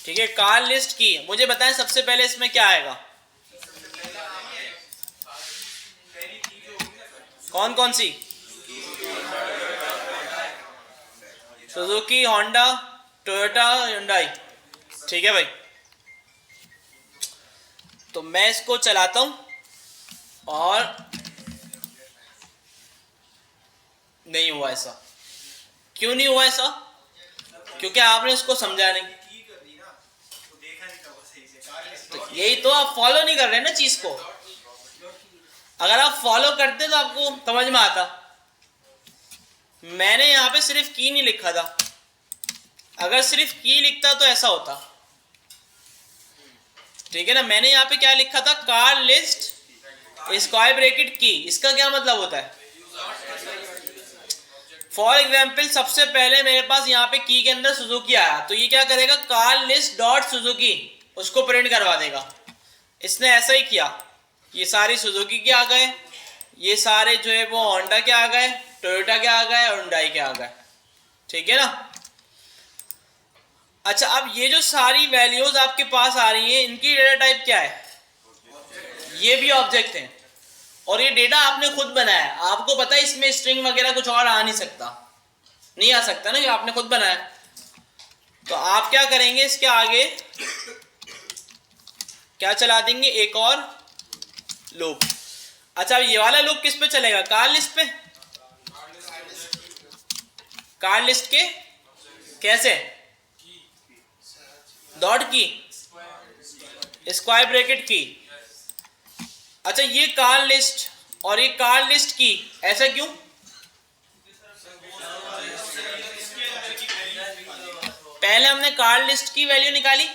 ठीक है, कार लिस्ट की मुझे बताएं सबसे पहले इसमें क्या आएगा? कौन कौन सी? Suzuki, Honda, Toyota, Hyundai. ठीक है भाई, तो मैं इसको चलाता हूं और नहीं हुआ ऐसा। क्यों नहीं हुआ ऐसा? क्योंकि आपने इसको समझा नहीं। तो यही तो, आप फॉलो नहीं कर रहे ना चीज को। अगर आप फॉलो करते तो आपको समझ में आता। मैंने यहां पे सिर्फ की नहीं लिखा था, अगर सिर्फ की लिखता तो ऐसा होता। ठीक है ना, मैंने यहाँ पे क्या लिखा था? कार लिस्ट स्क्वायर ब्रैकेट की। इसका क्या मतलब होता है? फॉर एग्जाम्पल सबसे पहले मेरे पास यहाँ पे की के अंदर सुजुकी आया, तो ये क्या करेगा? कार लिस्ट डॉट सुजुकी, उसको प्रिंट करवा देगा। इसने ऐसा ही किया, ये सारी सुजुकी के आ गए, ये सारे जो है वो होंडा के आ गए, टोयोटा के आ गए और हुंडई के आ गए। ठीक है ना। अच्छा, अब ये जो सारी वैल्यूज आपके पास आ रही हैं, इनकी डेटा टाइप क्या है? ये भी ऑब्जेक्ट हैं और ये डेटा आपने खुद बनाया है। आपको पता है इसमें स्ट्रिंग वगैरह कुछ और आ नहीं सकता, नहीं आ सकता ना, ये आपने खुद बनाया। तो आप क्या करेंगे? इसके आगे क्या चला देंगे? एक और लूप। अच्छा, अब ये वाला लूप किस पे चलेगा? कार लिस्ट पे। कार लिस्ट के कैसे? डॉट की स्क्वायर ब्रैकेट की। अच्छा, ये कार लिस्ट और ये कार लिस्ट की, ऐसा क्यों? पहले हमने कार लिस्ट की वैल्यू निकाली,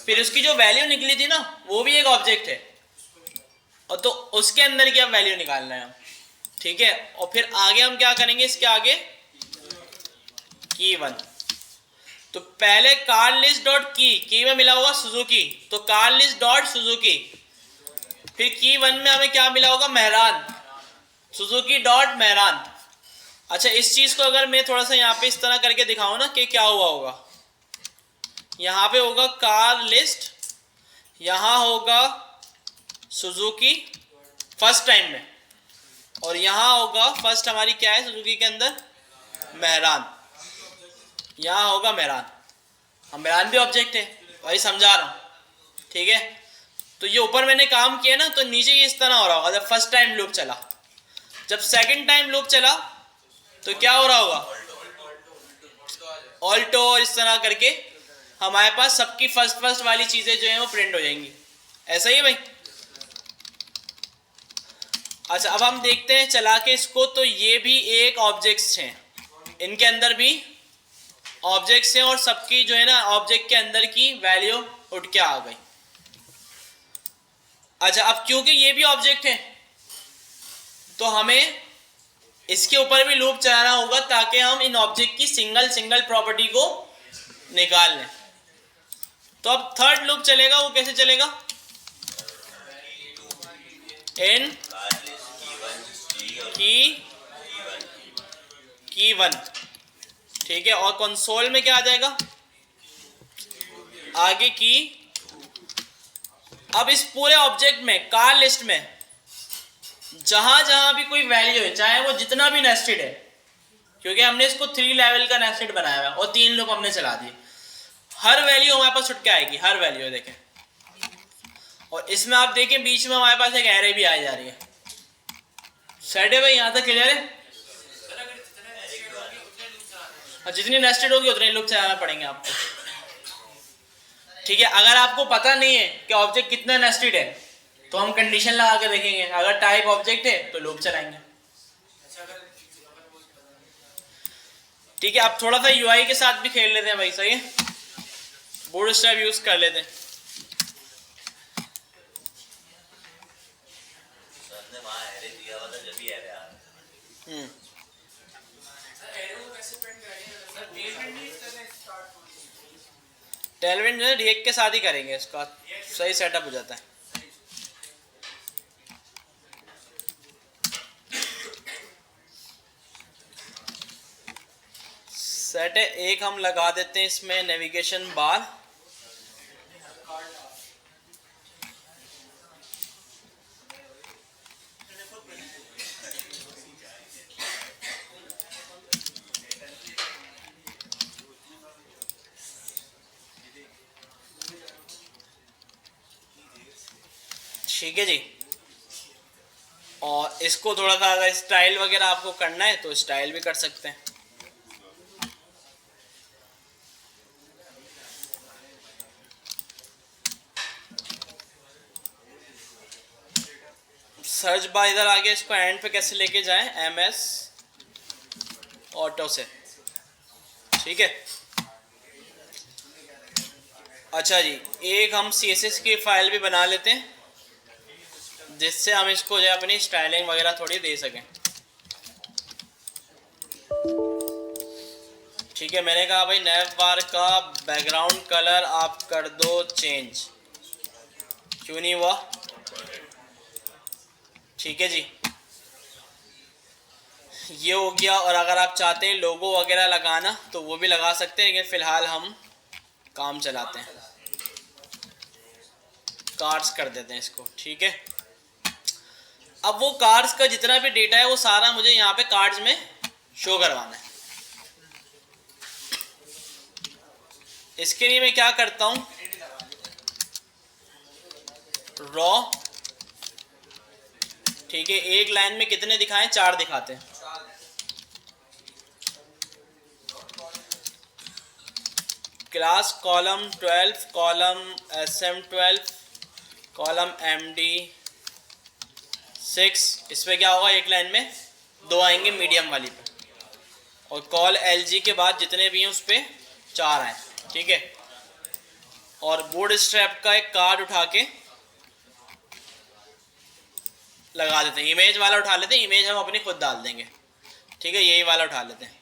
फिर उसकी जो वैल्यू निकली थी ना, वो भी एक ऑब्जेक्ट है, और तो उसके अंदर की अब वैल्यू निकालना है हम। ठीक है, और फिर आगे हम क्या करेंगे? इसके आगे की वन। तो पहले कार लिस्ट डॉट की में मिला होगा सुजुकी, तो कार लिस्ट डॉट सुजुकी। फिर की वन में हमें क्या मिला होगा? Mehran, Suzuki dot Mehran. अच्छा, इस चीज को अगर मैं थोड़ा सा यहाँ पे इस तरह करके दिखाऊं ना कि क्या हुआ होगा, यहाँ पे होगा कार लिस्ट, यहाँ होगा सुजुकी फर्स्ट टाइम में, और यहाँ होगा फर्स्ट हमारी क्या है सुजुकी के अंदर? मेहरान। यहाँ होगा मेहरान। हम मेहरान भी ऑब्जेक्ट है, वही समझा रहा हूँ। ठीक है, तो ये ऊपर मैंने काम किया ना, तो नीचे ये इस तरह हो रहा होगा। जब फर्स्ट टाइम लूप चला, जब सेकंड टाइम लूप चला तो क्या हो रहा होगा? ऑल्टो, और इस तरह करके हमारे पास सबकी फर्स्ट वाली चीजें जो है वो प्रिंट हो जाएंगी। ऐसा ही है भाई। अच्छा, अब हम देखते हैं चला के इसको, तो ये भी एक ऑब्जेक्ट्स हैं, इनके अंदर भी ऑब्जेक्ट्स हैं और सबकी जो है ना ऑब्जेक्ट के अंदर की वैल्यू उठ के आ गई। अच्छा, अब क्योंकि ये भी ऑब्जेक्ट है तो हमें इसके ऊपर भी लूप चलाना होगा ताकि हम इन ऑब्जेक्ट की सिंगल प्रॉपर्टी को निकाल लें। तो अब थर्ड लूप चलेगा, वो कैसे चलेगा? इन की वन। ठीक है, और कंसोल में क्या आ जाएगा? आगे की। अब इस पूरे ऑब्जेक्ट में कार लिस्ट में जहां जहां भी कोई वैल्यू है, चाहे वो जितना भी नेस्टेड है, क्योंकि हमने इसको 3 लेवल का नेस्टेड बनाया हुआ है और 3 लूप हमने चला दिए, हर वैल्यू हमारे पास छुट के आएगी, हर वैल्यू देखें। और इसमें आप देखें बीच में हमारे पास एक एरे भी आ जा रही है। सेट है भाई, यहां तक क्लियर है? जितनी नेस्टेड होगी उतने लूप चलाना पड़ेंगे आपको, ठीक है। अगर आपको पता नहीं है कि ऑब्जेक्ट कितना नेस्टेड है तो हम कंडीशन लगा के देखेंगे, अगर टाइप ऑब्जेक्ट है तो लूप चलाएंगे, ठीक है। आप थोड़ा सा यूआई के साथ भी खेल लेते हैं भाई, सही है, बूटस्ट्रैप यूज कर लेते हैं। टेलविंड जो है रिएक्ट के साथ ही करेंगे, इसका सही सेटअप हो जाता है। सेट है, एक हम लगा देते हैं इसमें नेविगेशन बार, ठीक है जी। और इसको थोड़ा सा अगर स्टाइल वगैरह आपको करना है तो स्टाइल भी कर सकते हैं। सर्च बार इधर आगे, इसको एंड पे कैसे लेके जाएं, MS ऑटो से, ठीक है। अच्छा जी, एक हम CSS की फाइल भी बना लेते हैं जिससे हम इसको जो है अपनी स्टाइलिंग वगैरह थोड़ी दे सकें, ठीक है। मैंने कहा भाई नैव बार का बैकग्राउंड कलर आप कर दो चेंज, क्यों नहीं हुआ, ठीक है जी, ये हो गया। और अगर आप चाहते हैं लोगो वगैरह लगाना तो वो भी लगा सकते हैं, लेकिन फ़िलहाल हम काम चलाते हैं, कार्ड्स कर देते हैं इसको, ठीक है। अब वो कार्ड्स का जितना भी डेटा है वो सारा मुझे यहाँ पे कार्ड्स में शो करवाना है। इसके लिए मैं क्या करता हूँ, रॉ, ठीक है, एक लाइन में कितने दिखाएं, 4 दिखाते हैं, class column 12, column SM12, column MD6, इस पे क्या होगा, एक लाइन में 2 आएंगे मीडियम वाली पे, और कॉल LG के बाद जितने भी हैं उस पर 4 आए, ठीक है। और बूटस्ट्रैप का एक कार्ड उठा के लगा देते हैं, इमेज वाला उठा लेते हैं, इमेज हम अपनी खुद डाल देंगे, ठीक है, यही वाला उठा लेते हैं।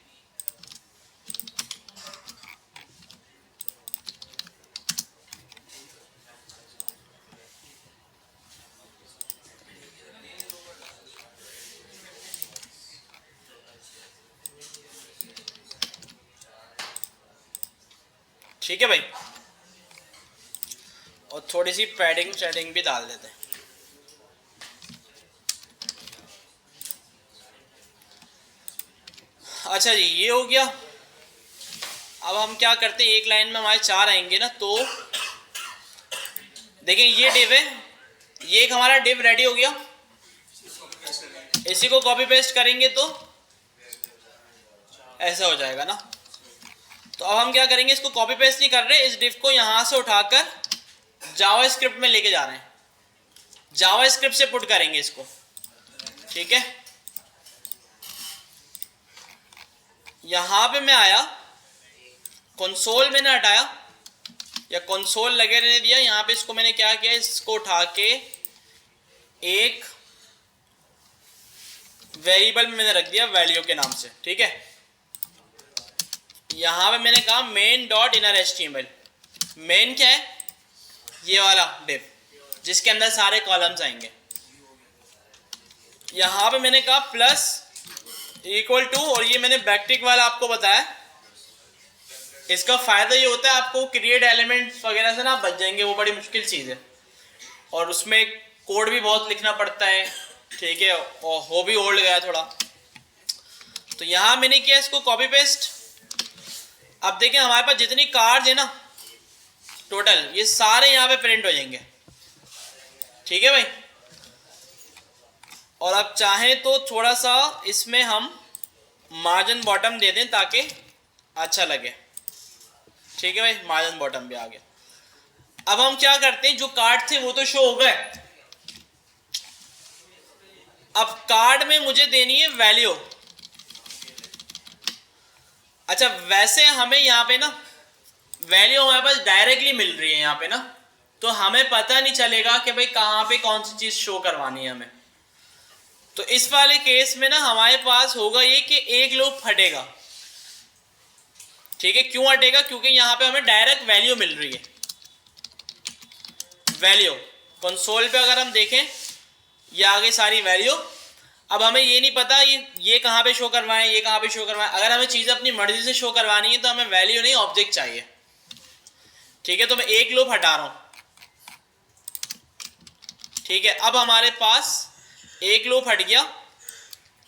ठीक है भाई, और थोड़ी सी पैडिंग शेडिंग भी डाल देते हैं। अच्छा जी, ये हो गया। अब हम क्या करते हैं, एक लाइन में हमारे 4 आएंगे ना, तो देखें ये डिव है, ये एक हमारा डिव रेडी हो गया। इसी को कॉपी पेस्ट करेंगे तो ऐसा हो जाएगा ना। तो अब हम क्या करेंगे, इसको कॉपी पेस्ट नहीं कर रहे, इस डिव को यहां से उठाकर जावास्क्रिप्ट में लेके जा रहे हैं, जावास्क्रिप्ट से पुट करेंगे इसको, ठीक है। यहां पे मैं आया, कंसोल मैंने हटाया या कंसोल लगे रहने दिया, यहां पे इसको मैंने क्या किया, इसको उठा के एक वेरिएबल में मैंने रख दिया वैल्यू के नाम से, ठीक है। यहां पे मैंने कहा main dot inner HTML, main क्या है, ये वाला डिव जिसके अंदर सारे कॉलम्स आएंगे। यहां पे मैंने कहा प्लस इक्वल टू, और ये मैंने बैकटिक वाला आपको बताया, इसका फ़ायदा ये होता है आपको क्रिएट एलिमेंट्स वगैरह से ना बच जाएंगे, वो बड़ी मुश्किल चीज़ है और उसमें कोड भी बहुत लिखना पड़ता है, ठीक है, और हो भी ओल्ड गया थोड़ा। तो यहाँ मैंने किया इसको कॉपी पेस्ट। अब देखें हमारे पास जितनी कार्ड्स है ना टोटल, ये सारे यहाँ पे प्रिंट हो जाएंगे, ठीक है भाई। और अब चाहें तो थोड़ा सा इसमें हम मार्जिन बॉटम दे दें ताकि अच्छा लगे, ठीक है भाई, मार्जिन बॉटम भी आ गया। अब हम क्या करते हैं, जो कार्ड थे वो तो शो हो गए, अब कार्ड में मुझे देनी है वैल्यू। अच्छा, वैसे हमें यहाँ पे ना वैल्यू हमारे पास डायरेक्टली मिल रही है यहाँ पे ना, तो हमें पता नहीं चलेगा कि भाई कहाँ पे कौन सी चीज़ शो करवानी है हमें। तो इस वाले केस में ना हमारे पास होगा ये कि एक लूप हटेगा, ठीक है। क्यों हटेगा? क्योंकि यहाँ पे हमें डायरेक्ट वैल्यू मिल रही है। वैल्यू कंसोल पे अगर हम देखें ये आगे सारी वैल्यू। अब हमें ये नहीं पता ये कहाँ पे शो करवाएं, ये कहाँ पे शो करवाएं। अगर हमें चीज़ अपनी मर्जी से शो करवानी है तो हमें वैल्यू नहीं ऑब्जेक्ट चाहिए, ठीक है। तो मैं एक लूप हटा रहा हूँ, ठीक है। अब हमारे पास एक लूप हट गया,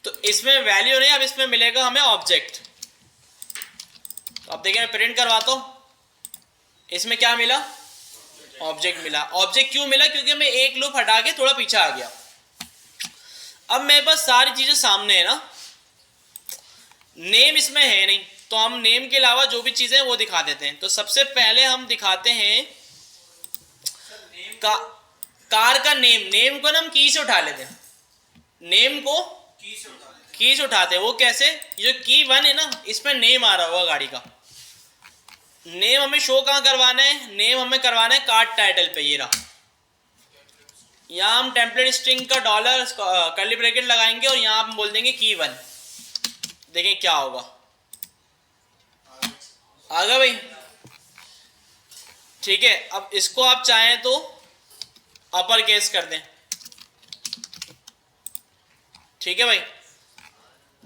तो इसमें वैल्यू नहीं, अब इसमें मिलेगा हमें ऑब्जेक्ट। तो अब देखिए मैं प्रिंट करवाता हूँ, इसमें क्या मिला? ऑब्जेक्ट मिला। ऑब्जेक्ट क्यों मिला? क्योंकि मैं एक लूप हटा के थोड़ा पीछे आ गया। अब मेरे पास सारी चीजें सामने है ना, नेम इसमें है नहीं, तो हम नेम के अलावा जो भी चीजें हैं वो दिखा देते हैं। तो सबसे पहले हम दिखाते हैं कार का नेम को ना हम की से उठा लेते हैं, नेम को की से उठाते हैं। वो कैसे? जो की 1 है ना, इसमें नेम आ रहा होगा गाड़ी का। नेम हमें शो कहाँ करवाना है? नेम हमें करवाना है कार्ड टाइटल पे, ये रहा। यहाँ हम टेम्पलेट स्ट्रिंग का डॉलर कर्ली ब्रैकेट लगाएंगे और यहाँ हम बोल देंगे की 1। देखें क्या होगा, आ गया भाई, ठीक है। अब इसको आप चाहें तो अपर केस कर दें, ठीक है भाई।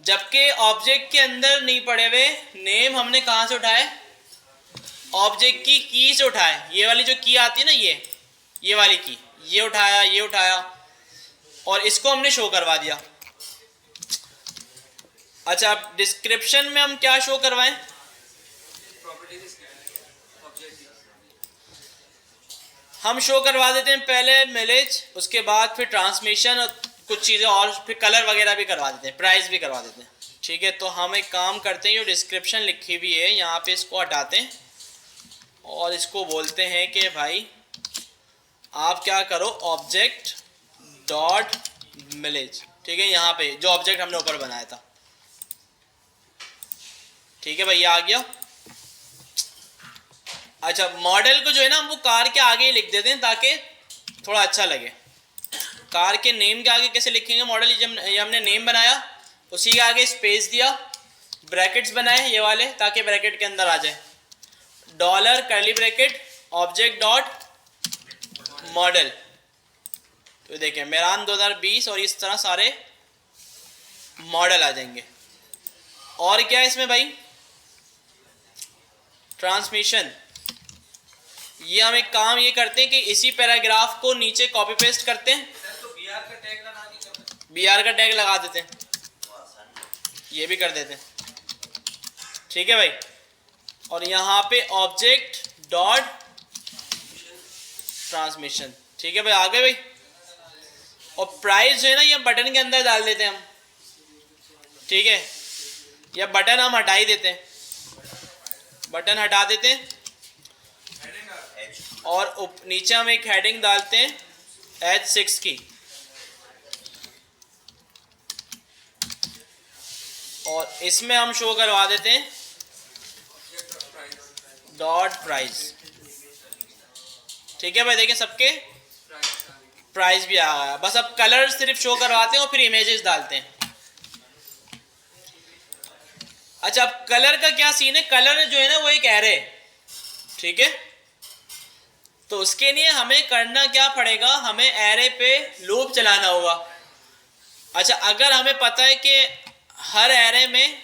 जबकि ऑब्जेक्ट के अंदर नहीं पड़े हुए नेम हमने कहाँ से उठाए? ऑब्जेक्ट की की से उठाए। ये वाली जो की आती है ना, ये वाली की, ये उठाया और इसको हमने शो करवा दिया। अच्छा, अब डिस्क्रिप्शन में हम क्या शो करवाएं? हम शो करवा देते हैं पहले मिलेज, उसके बाद फिर ट्रांसमिशन और कुछ चीज़ें और, फिर कलर वगैरह भी करवा देते हैं, प्राइस भी करवा देते हैं, ठीक है। तो हम एक काम करते हैं, जो डिस्क्रिप्शन लिखी हुई है यहाँ पे इसको हटाते हैं और इसको बोलते हैं कि भाई आप क्या करो, ऑब्जेक्ट डॉट मिलेज, ठीक है। यहाँ पे जो ऑब्जेक्ट हमने ऊपर बनाया था, ठीक है भाई, ये आ गया। अच्छा, मॉडल को जो है ना हम वो कार के आगे ही लिख देते हैं ताकि थोड़ा अच्छा लगे। कार के नेम के आगे कैसे लिखेंगे मॉडल? ये हमने नेम बनाया, उसी के आगे स्पेस दिया, ब्रैकेट्स बनाए ये वाले ताकि ब्रैकेट के अंदर आ जाए, dollar curly bracket object dot model. तो देखिए मेरान 2020 और इस तरह सारे मॉडल आ जाएंगे। और क्या है इसमें भाई? ट्रांसमिशन। ये हम एक काम ये करते हैं कि इसी पैराग्राफ को नीचे कॉपी पेस्ट करते हैं, BR का टैग लगा देते हैं, ये भी कर देते हैं, ठीक है भाई। और यहाँ पे ऑब्जेक्ट डॉट ट्रांसमिशन, ठीक है भाई, आ गए भाई। और प्राइस जो है ना ये बटन के अंदर डाल देते हैं हम, ठीक है। या बटन हम हटा ही देते हैं, बटन हटा देते हैं और नीचे हम एक हेडिंग डालते हैं H6 की, और इसमें हम शो करवा देते हैं डॉट प्राइस, ठीक है भाई। देखिए सबके प्राइस भी आ गया। बस अब कलर सिर्फ शो करवाते हैं और फिर इमेजेस डालते हैं। अच्छा, अब कलर का क्या सीन है? कलर जो है ना वो एक एरे, ठीक है। तो उसके लिए हमें करना क्या पड़ेगा? हमें एरे पे लूप चलाना होगा। अच्छा, अगर हमें पता है कि हर एरे में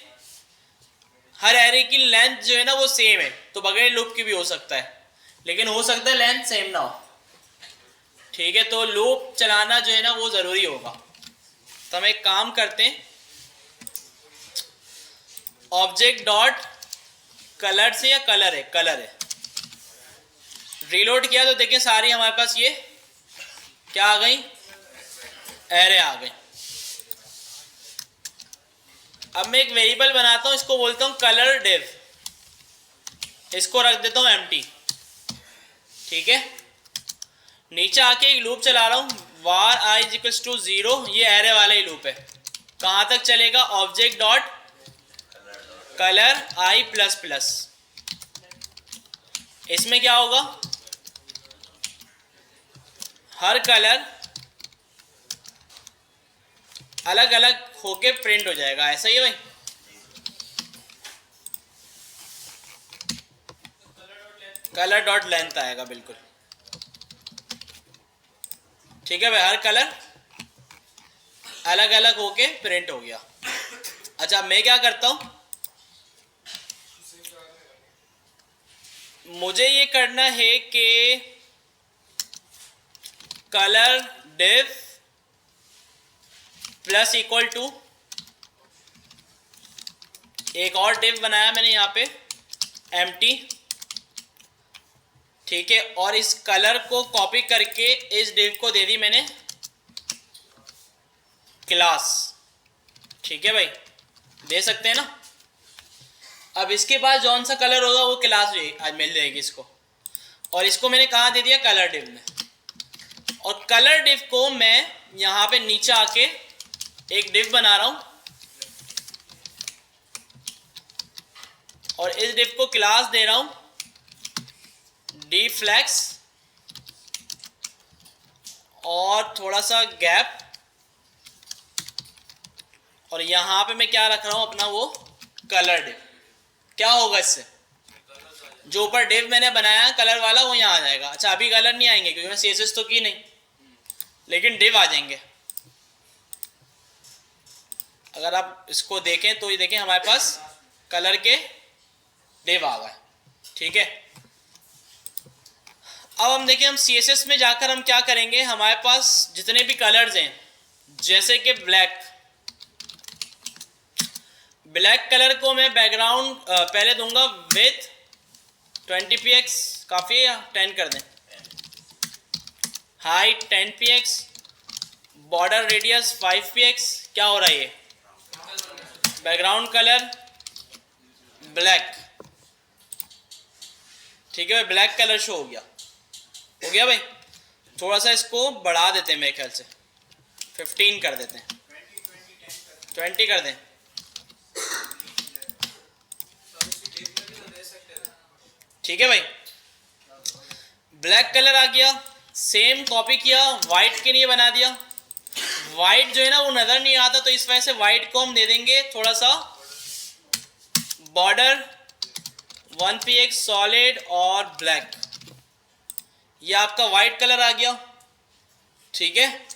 हर एरे की लेंथ जो है ना वो सेम है, तो बगैर लूप की भी हो सकता है, लेकिन हो सकता है लेंथ सेम ना हो। ठीक है, तो लूप चलाना जो है ना वो ज़रूरी होगा। तो हम एक काम करते हैं, ऑब्जेक्ट डॉट कलर से, या कलर है, रीलोड किया तो देखिए सारी हमारे पास ये क्या आ गई, एरे आ गई। अब मैं एक वेरिएबल बनाता हूं, इसको बोलता हूं कलर डिव, इसको रख देता हूं एम्प्टी। ठीक है, नीचे आके एक लूप चला रहा हूं, var I इक्वल्स टू 0, ये एरे वाला ही लूप है। कहां तक चलेगा, object dot colour I plus plus. इसमें क्या होगा, हर कलर अलग अलग होके प्रिंट हो जाएगा, ऐसा ही है भाई। कलर डॉट लेंथ आएगा बिल्कुल। ठीक है भाई, हर कलर अलग अलग होके प्रिंट हो गया। अच्छा, मैं क्या करता हूं, मुझे ये करना है कि colour div plus equal to, एक और डिव बनाया मैंने यहाँ पे एम्प्टी। ठीक है, और इस कलर को कॉपी करके इस डिव को दे दी मैंने क्लास। ठीक है भाई, दे सकते हैं ना। अब इसके बाद जौन सा कलर होगा वो क्लास आज मिल जाएगी इसको, और इसको मैंने कहाँ दे दिया, कलर डिव में। और कलर डिव को मैं यहाँ पे नीचे आके एक डिव बना रहा हूं, और इस डिव को क्लास दे रहा हूं dflex, और थोड़ा सा गैप, और यहां पे मैं क्या रख रहा हूं, अपना वो कलर डिव। क्या होगा इससे, जो ऊपर डिव मैंने बनाया कलर वाला वो यहां आ जाएगा। अच्छा, अभी कलर नहीं आएंगे क्योंकि मैं सीएसएस तो की नहीं, लेकिन डिव आ जाएंगे। अगर आप इसको देखें तो ये देखें हमारे पास कलर के डिव आ गए। ठीक है, अब हम देखें, हम CSS में जाकर हम क्या करेंगे, हमारे पास जितने भी कलर्स हैं, जैसे कि ब्लैक कलर को मैं बैकग्राउंड पहले दूंगा विथ 20px, काफ़ी है, 10 कर दें, height 10px, border radius 5px। क्या हो रहा है, ये बैकग्राउंड कलर ब्लैक। ठीक है भाई, ब्लैक कलर शो हो गया भाई। थोड़ा सा इसको बढ़ा देते हैं, मेरे ख्याल से 15 कर देते हैं, 20 कर दें। ठीक है भाई, ब्लैक कलर आ गया, सेम कॉपी किया, वाइट के लिए बना दिया। वाइट जो है ना वो नज़र नहीं आता, तो इस वजह से वाइट को हम दे देंगे थोड़ा सा बॉर्डर 1px सॉलिड और ब्लैक। ये आपका वाइट कलर आ गया। ठीक है,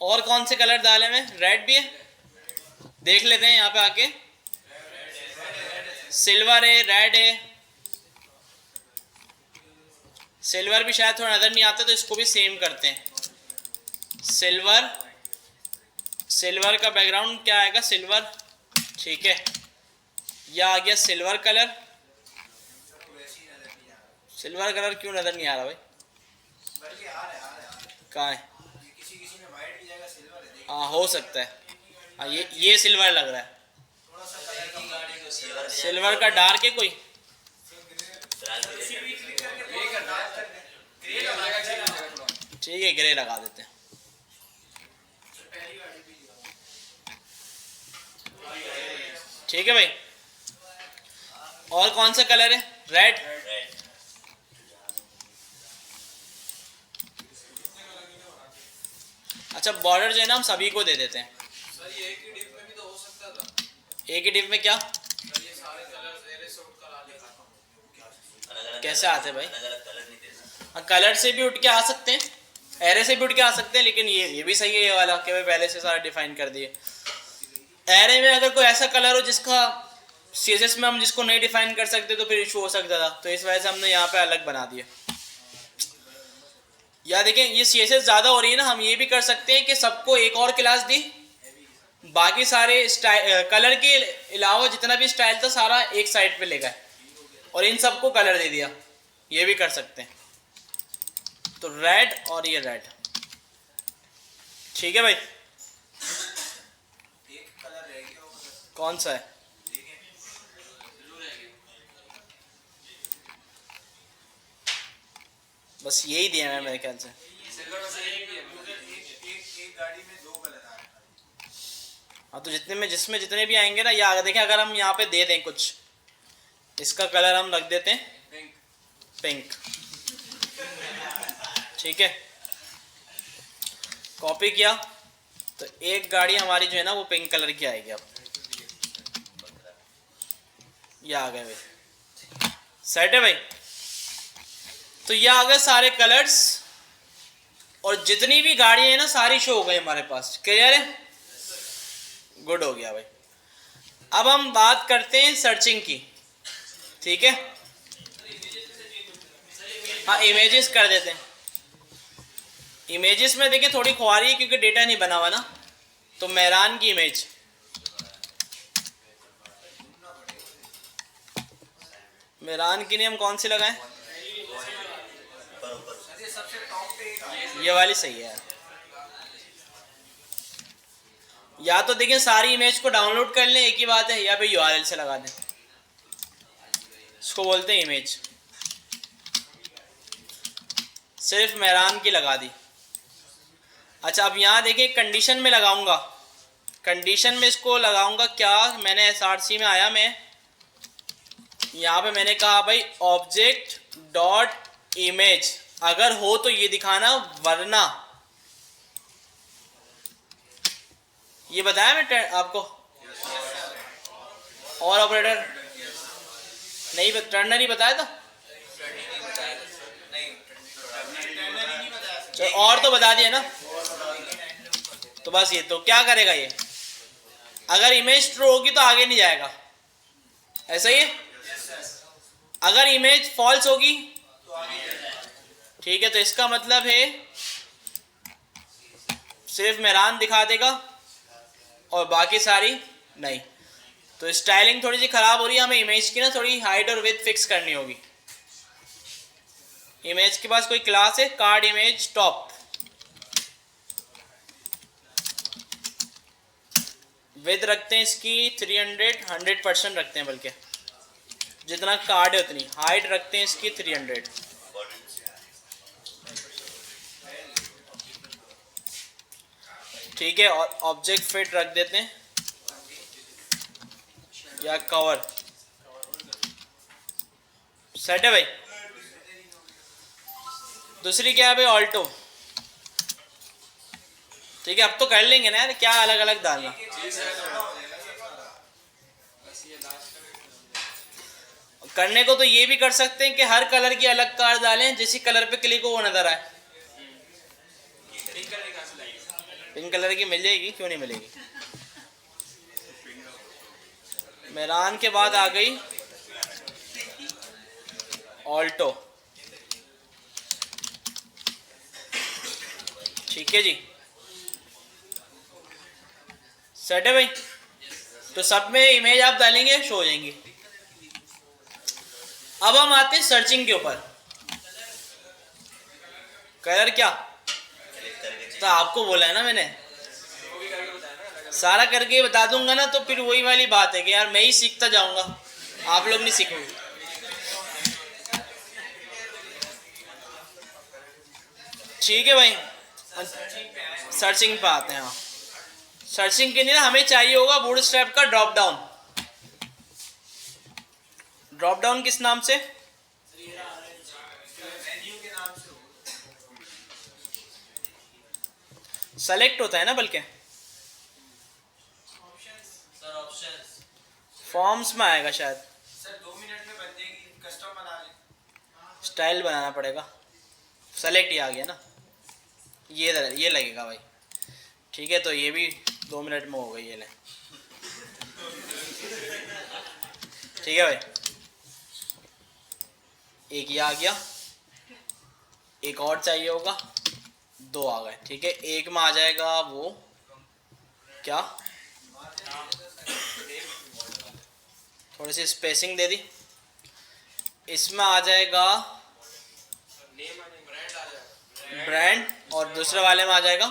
और कौन से कलर डाले में, रेड भी है, देख लेते हैं यहाँ पे आके, सिल्वर है, रेड है, सिल्वर भी शायद थोड़ा नज़र नहीं आता, तो इसको भी सेम करते हैं। सिल्वर का बैकग्राउंड क्या आएगा, सिल्वर। ठीक है, यह आ गया सिल्वर कलर। सिल्वर कलर क्यों नज़र नहीं आ रहा भाई, कहाँ है, हाँ हो सकता है, हाँ ये सिल्वर लग रहा है, सिल्वर का डार्क है कोई, ठीक है ग्रे लगा देते हैं। ठीक है भाई, और कौन सा कलर है, रेड। अच्छा, बॉर्डर जो है ना हम सभी को दे देते हैं। सर ये एक ही डिप में भी तो हो सकता था। एक ही डिप में क्या, सर ये सारे कलर्स एरे से उठकर आ लेगा, कैसे आते भाई, हाँ कलर से भी उठ के आ सकते हैं, एरे से भी उठ के आ सकते हैं, लेकिन ये भी सही है ये वाला कि भाई पहले से सारा डिफाइन कर दिए। एरे में अगर कोई ऐसा कलर हो जिसका CSS में हम जिसको नहीं डिफाइन कर सकते तो फिर इशू हो सकता था, तो इस वजह से हमने यहाँ पे अलग बना दिया। या देखें ये CSS ज़्यादा हो रही है ना, हम ये भी कर सकते हैं कि सबको एक और क्लास दी, बाकी सारे स्टाइल कलर के अलावा जितना भी स्टाइल था सारा एक साइड पे ले गए और इन सबको कलर दे दिया, ये भी कर सकते हैं। तो रेड और ये रेड, ठीक है भाई। एक कलर रह गया वो मतलब कौन सा है? बस यही दिया है मेरे ख्याल से। एक गाड़ी में 2 कलर आ रहे हैं। हाँ तो जिसमें जितने भी आएंगे ना, या देखें अगर हम यहाँ पे दे दें कुछ, इसका कलर हम रख देते हैं पिंक, ठीक है। कॉपी किया तो एक गाड़ी हमारी जो है ना वो पिंक कलर की आएगी। अब ये आ गए भाई, सेट है भाई। तो ये आ गए सारे कलर्स और जितनी भी गाड़ियां हैं ना सारी शो हो गई हमारे पास। क्लियर है? गुड हो गया भाई। अब हम बात करते हैं सर्चिंग की, ठीक है। हाँ इमेजेस कर देते हैं। इमेजेस में देखिए थोड़ी ख्वारी है क्योंकि डेटा नहीं बना हुआ ना, तो मेहरान की इमेज, मेहरान की नहीं हम कौन सी लगाएं? सबसे टॉप पे ये वाली सही है। या तो देखिए सारी इमेज को डाउनलोड कर लें, एक ही बात है, या फिर URL से लगा दें, इसको बोलते हैं इमेज। सिर्फ मेहरान की लगा दी। अच्छा अब यहाँ देखिए कंडीशन में लगाऊंगा, कंडीशन में इसको लगाऊंगा क्या, मैंने SRC में आया मैं, यहाँ पे मैंने कहा भाई ऑब्जेक्ट डॉट इमेज, अगर हो तो ये दिखाना, वरना ये बताया मैं आपको। और ऑपरेटर नहीं, टर्नर ही बताया था। चलो और तो बता दिया ना, तो बस ये तो क्या करेगा ये, अगर इमेज ट्रू होगी तो आगे नहीं जाएगा, ऐसा ही है। अगर इमेज फॉल्स होगी, ठीक है, तो इसका मतलब है सिर्फ मेहरान दिखा देगा और बाकी सारी नहीं। तो स्टाइलिंग थोड़ी सी खराब हो रही है, हमें इमेज की ना थोड़ी हाइट और विड्थ फिक्स करनी होगी। इमेज के पास कोई क्लास है कार्ड इमेज टॉप, विड्थ रखते हैं इसकी 300 रखते हैं, बल्कि जितना कार्ड है उतनी। हाइट रखते हैं इसकी 300। ठीक है, और ऑब्जेक्ट फिट रख देते हैं या कवर। सेट है भाई। दूसरी क्या है भाई, ऑल्टो। ठीक है, अब तो कर लेंगे ना यार, क्या अलग अलग डालना। करने को तो ये भी कर सकते हैं कि हर कलर की अलग कार्ड डालें, जिस कलर पे क्लिक हो वो नजर आए। पिंक कलर की मिल जाएगी, क्यों नहीं मिलेगी। मेहरान के बाद आ गई ऑल्टो। ठीक है जी, सेट है भाई। तो सब में इमेज आप डालेंगे शो हो जाएंगी। अब हम आते हैं सर्चिंग के ऊपर। कलर क्या, तो आपको बोला है ना मैंने, सारा करके बता दूंगा ना, तो फिर वही वाली बात है कि यार मैं ही सीखता जाऊंगा, आप लोग नहीं सीखोगे। ठीक है भाई, सर्चिंग पे आते हैं। हाँ, सर्चिंग के लिए ना हमें चाहिए होगा बूटस्ट्रैप का ड्रॉप डाउन। ड्रॉप डाउन किस नाम से, सेलेक्ट होता है ना, बल्कि फॉर्म्स में आएगा शायद। सर 2 मिनट में बन जाएगी, कस्टम बना ले। स्टाइल बनाना पड़ेगा। सेलेक्ट ही आ गया ना, ये लगेगा भाई। ठीक है, तो ये भी 2 मिनट में हो गई। ये ले, ठीक है भाई, एक ये आ गया, एक और चाहिए होगा, 2 आ गए। ठीक है, एक में आ जाएगा वो क्या, थोड़ी सी स्पेसिंग दे दी, इसमें आ जाएगा ब्रांड और दूसरे वाले में आ जाएगा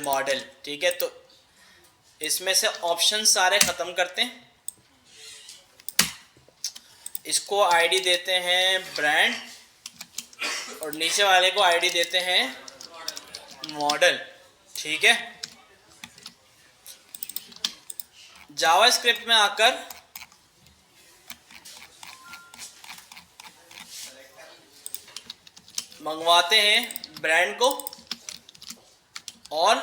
मॉडल। ठीक है, तो इसमें से ऑप्शन सारे ख़त्म करते हैं, इसको आईडी देते हैं ब्रांड और नीचे वाले को आईडी देते हैं मॉडल। ठीक है, जावास्क्रिप्ट में आकर मंगवाते हैं ब्रांड को और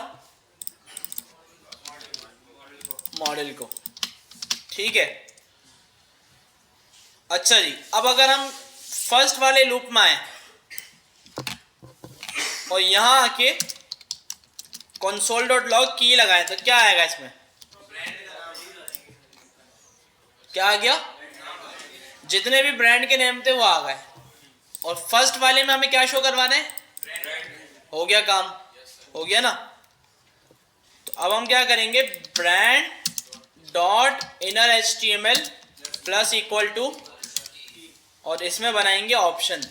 मॉडल को। ठीक है, अच्छा जी, अब अगर हम फर्स्ट वाले लूप में आए और यहां आके console.log की लगाएं तो क्या आएगा इसमें, क्या आ गया, जितने भी ब्रांड के नेम थे वो आ गए। और फर्स्ट वाले में हमें क्या शो करवाना है, हो गया काम, हो गया ना। तो अब हम क्या करेंगे, brand dot inner HTML plus equal to, और इसमें बनाएंगे ऑप्शन,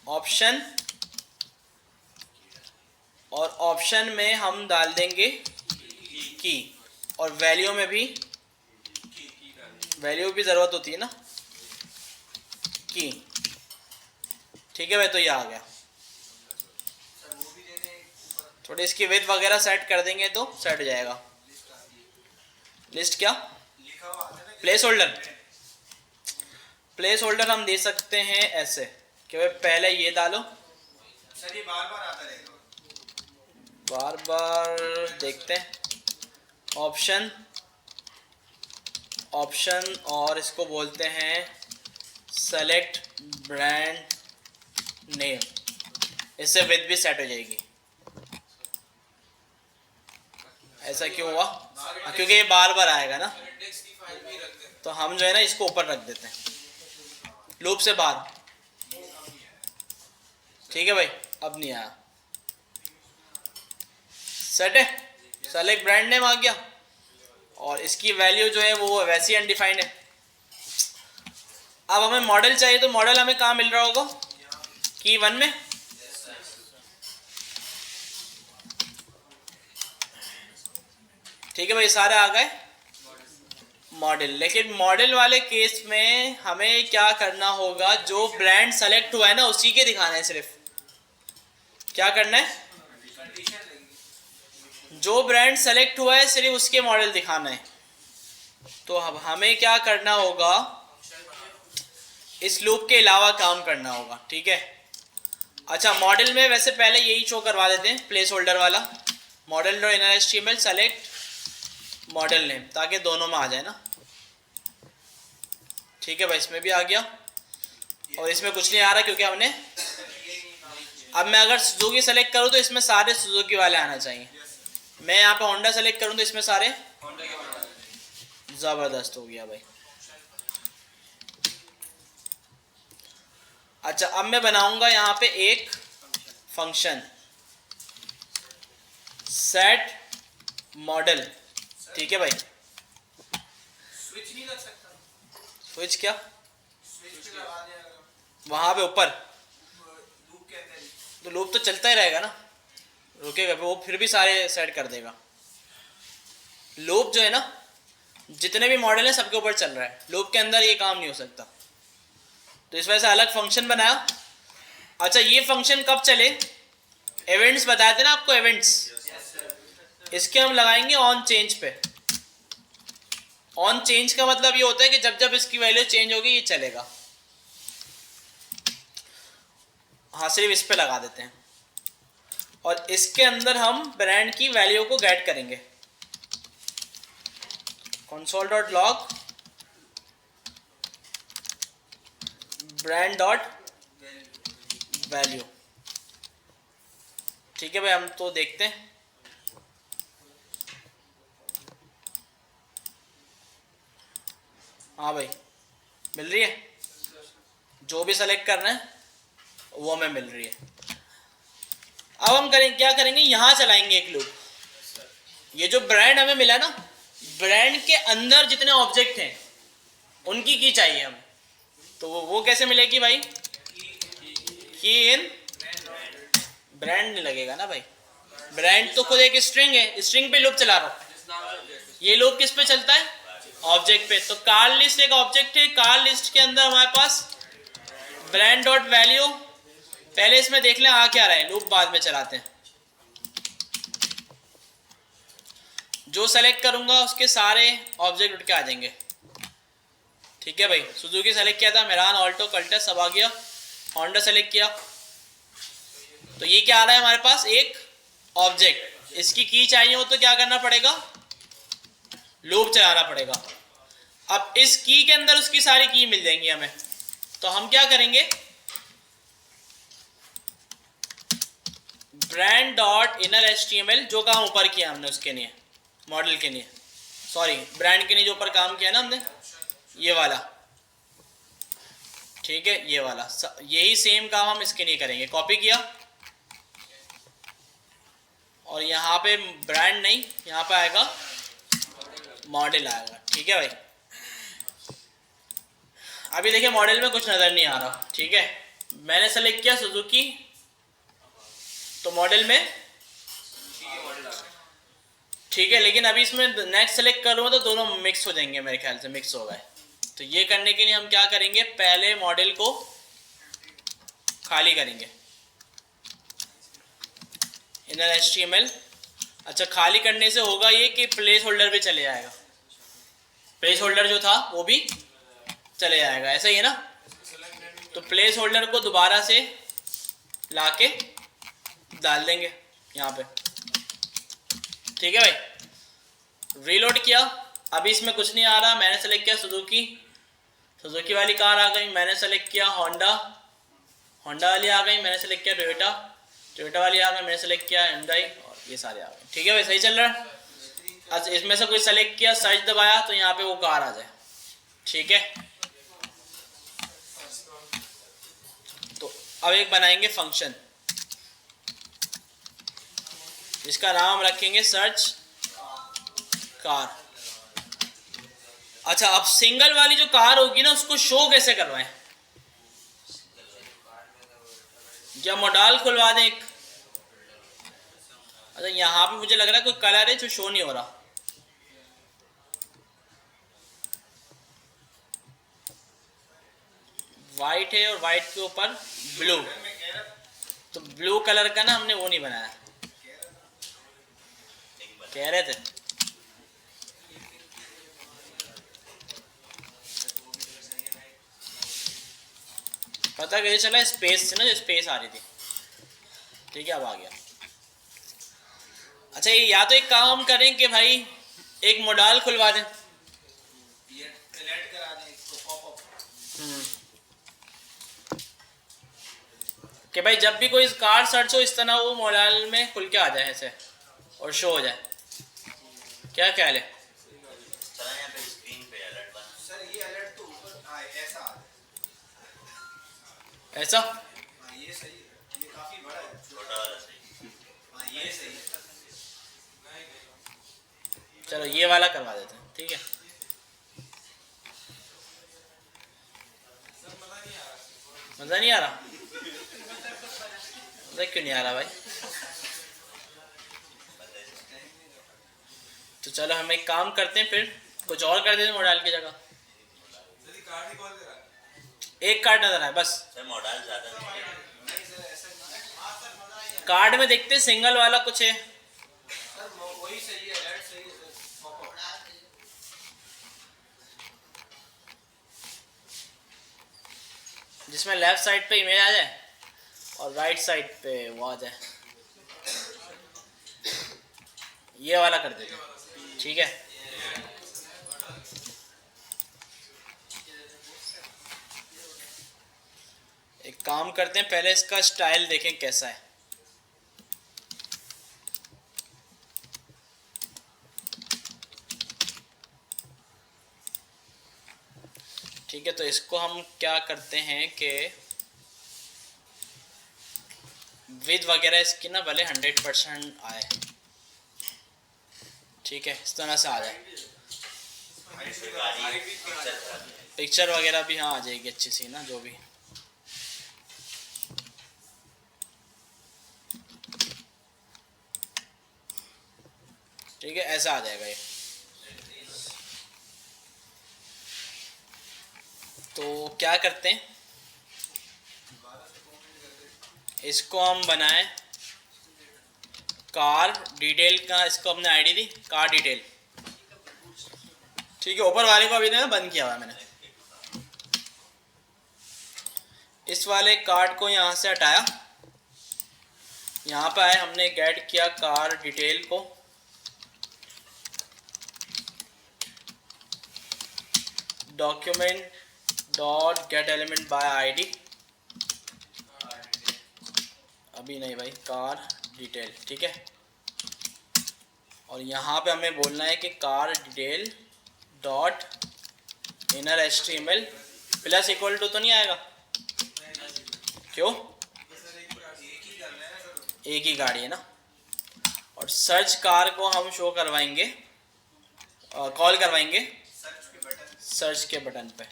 ऑप्शन, और ऑप्शन में हम डाल देंगे की, और वैल्यू में भी, वैल्यू भी ज़रूरत होती है ना की। ठीक है भाई, तो ये आ गया। थोड़ी इसकी विड्थ वगैरह सेट कर देंगे तो सेट हो जाएगा। लिस्ट क्या, प्लेस होल्डर, प्लेस होल्डर हम दे सकते हैं ऐसे कि भाई पहले ये डालो, सर ये बार बार आता रहेगा, बार बार देखते हैं, ऑप्शन, ऑप्शन, और इसको बोलते हैं सेलेक्ट ब्रांड नेम, इससे विड्थ भी सेट हो जाएगी। ऐसा क्यों हुआ, क्योंकि ये बार बार आएगा ना, तो हम जो है ना इसको ऊपर रख देते हैं लूप से बाहर। ठीक है भाई, अब नहीं आया, सेट है, सेलेक्ट ब्रांड नेम आ गया और इसकी वैल्यू जो है वो वैसी अनडिफाइंड है। अब हमें मॉडल चाहिए, तो मॉडल हमें कहाँ मिल रहा होगा, की 1 में। ठीक है भाई, सारे आ गए मॉडल, लेकिन मॉडल वाले केस में हमें क्या करना होगा, जो ब्रांड सेलेक्ट हुआ है ना उसी के दिखाना है सिर्फ। क्या करना है, जो ब्रांड सेलेक्ट हुआ है सिर्फ उसके मॉडल दिखाना है। तो अब हमें क्या करना होगा, इस लूप के अलावा काम करना होगा। ठीक है, अच्छा, मॉडल में वैसे पहले यही शो करवा देते हैं, प्लेस होल्डर वाला, model dot inner HTML select model name, ताकि दोनों में आ जाए ना। ठीक है भाई, इसमें भी आ गया और इसमें कुछ नहीं आ रहा क्योंकि हमने, अब मैं अगर सुजुकी सेलेक्ट करूँ तो इसमें सारे सुजुकी वाले आना चाहिए, मैं यहाँ पे होंडा सेलेक्ट करूँ तो इसमें सारे, ज़बरदस्त हो गया भाई। अच्छा, अब मैं बनाऊंगा यहाँ पे एक फंक्शन सेट मॉडल। ठीक है भाई, स्विच नहीं लग सकता, स्विच क्या, स्विच पे लगा दिया अगर वहाँ पे ऊपर, लूप के अंदर ही, तो लूप तो चलता ही रहेगा ना, रुकेगा वो फिर भी सारे सेट कर देगा। लूप जो है ना, जितने भी मॉडल हैं सबके ऊपर चल रहा है, लूप के अंदर ये काम नहीं हो सकता, तो इस वजह से अलग फंक्शन बनाया। अच्छा, ये फंक्शन कब चले, इवेंट्स बताए थे ना आपको, इवेंट्स, इसके हम लगाएंगे ऑन चेंज पे। ऑन चेंज का मतलब ये होता है कि जब जब इसकी वैल्यू चेंज होगी ये चलेगा। हाँ, सिर्फ इस पे लगा देते हैं और इसके अंदर हम ब्रांड की वैल्यू को गेट करेंगे, console.log ब्रांड डॉट वैल्यू। ठीक है भाई, हम तो देखते हैं, हाँ भाई मिल रही है, जो भी सेलेक्ट करना है वो हमें मिल रही है। अब हम क्या करेंगे, यहाँ चलाएंगे एक लूप। ये जो ब्रांड हमें मिला ना, ब्रांड के अंदर जितने ऑब्जेक्ट हैं उनकी की चाहिए हमें। तो वो कैसे मिलेगी भाई, की इन ब्रांड नहीं लगेगा ना भाई, ब्रांड तो खुद एक स्ट्रिंग है, स्ट्रिंग पे लूप चला रहा हूँ। ये लूप किस पे चलता है, ऑब्जेक्ट पे। तो कार लिस्ट एक ऑब्जेक्ट है, कार लिस्ट के अंदर हमारे पास ब्रांड डॉट वैल्यू, पहले इसमें देख लें आ क्या रहा है, लूप बाद में चलाते हैं। जो सेलेक्ट करूंगा उसके सारे ऑब्जेक्ट उठ के आ जाएंगे। ठीक है भाई, सुजुकी सेलेक्ट किया था, मेरान, ऑल्टो, कल्टस सब आ गया, होंडा सेलेक्ट किया। तो ये क्या आ रहा है हमारे पास, एक ऑब्जेक्ट। इसकी की चाहिए हो तो क्या करना पड़ेगा, लूप चलाना पड़ेगा। अब इस की के अंदर उसकी सारी की मिल जाएंगी हमें। तो हम क्या करेंगे, ब्रांड डॉट इनर HTML, जो काम ऊपर किया हमने उसके लिए, मॉडल के लिए, सॉरी ब्रांड के लिए जो ऊपर काम किया ना हमने, ये वाला, ठीक है, ये वाला, यही सेम काम हम इसके लिए करेंगे। कॉपी किया और यहाँ पे ब्रांड नहीं, यहाँ पे आएगा मॉडल आएगा। ठीक है भाई, अभी देखिए मॉडल में कुछ नज़र नहीं आ रहा। ठीक है, मैंने सेलेक्ट किया सुजुकी, तो मॉडल में ठीक है, लेकिन अभी इसमें नेक्स्ट सेलेक्ट करूँगा तो दोनों मिक्स हो जाएंगे, मेरे ख्याल से मिक्स हो गए। तो ये करने के लिए हम क्या करेंगे, पहले मॉडल को खाली करेंगे, इनर HTML। अच्छा, खाली करने से होगा ये कि प्लेस होल्डर भी चले जाएगा, प्लेस होल्डर जो था वो भी चले जाएगा, ऐसा ही है ना। तो प्लेस होल्डर को दोबारा से लाके डाल देंगे यहाँ पे। ठीक है भाई, रीलोड किया, अभी इसमें कुछ नहीं आ रहा। मैंने सेलेक्ट किया सुजुकी, सुजुकी वाली कार आ गई। मैंने सेलेक्ट किया होंडा, होंडा वाली आ गई। मैंने सेलेक्ट किया टोयोटा, टोयोटा वाली आ गई। मैंने सेलेक्ट किया hyundai, और ये सारे आ गए। ठीक है भाई, सही चल रहा है। अच्छा, इसमें से कोई सेलेक्ट किया, सर्च दबाया तो यहाँ पे वो कार आ जाए। ठीक है, तो अब एक बनाएंगे फंक्शन, इसका नाम रखेंगे सर्च कार। अच्छा, अब सिंगल वाली जो कार होगी ना, उसको शो कैसे करवाएं, या मॉडल खुलवा दें एक। अच्छा, यहाँ पे मुझे लग रहा है कोई कलर है जो शो नहीं हो रहा। वाइट है और वाइट के ऊपर ब्लू, तो ब्लू कलर का ना हमने वो नहीं बनाया, कह रहे थे। पता कैसे चला, स्पेस से ना, जो स्पेस आ रही थी। ठीक है, अब आ गया। अच्छा, ये या तो एक काम हम करें कि भाई एक मॉडल खुलवा दें, कि भाई जब भी कोई कार सर्च हो इस तरह वो मॉडल में खुल के आ जाए ऐसे और शो हो जाए। क्या ख्याल है? ऐसा ये सही है, ये काफी बड़ा है, छोटा वाला सही। हाँ, ये सही है। चलो ये वाला करवा देते हैं। ठीक है, मज़ा नहीं आ रहा? मज़ा क्यों नहीं आ रहा भाई? तो चलो हम एक काम करते हैं, फिर कुछ और कर देते हैं मॉडल की जगह। एक कार्ड नजर आए बस, मॉडल ज्यादा नहीं है। कार्ड में देखते हैं सिंगल वाला कुछ है। सर वही सही है, रेड सही है सर, पॉपअप। जिसमें लेफ्ट साइड पे इमेज आ जाए और राइट साइड पे वो आ जाए, ये वाला कर देते हैं। ठीक है, एक काम करते हैं, पहले इसका स्टाइल देखें कैसा है। ठीक है, तो इसको हम क्या करते हैं कि विद वगैरह इसकी ना भले 100% आए, ठीक है, इस तरह से आ जाए, पिक्चर वगैरह भी हाँ आ जाएगी अच्छी सी ना, जो भी। ठीक है, ऐसा आ जाएगा ये। तो क्या करते हैं, इसको हम बनाएं कार डिटेल का, इसको हमने आईडी दी कार डिटेल, ठीक है। ऊपर वाले को अभी ना बंद किया हुआ है मैंने, इस वाले कार्ड को यहाँ से हटाया, यहाँ पे आए, हमने गेट किया कार डिटेल को, document dot gate element by ID, अभी नहीं भाई, कार डिटेल, ठीक है। और यहाँ पे हमें बोलना है कि car detail dot inner HTML plus equal to तो नहीं आएगा, क्यों, एक ही गाड़ी है ना। और सर्च कार को हम शो करवाएंगे, कॉल करवाएंगे सर्च के बटन पे।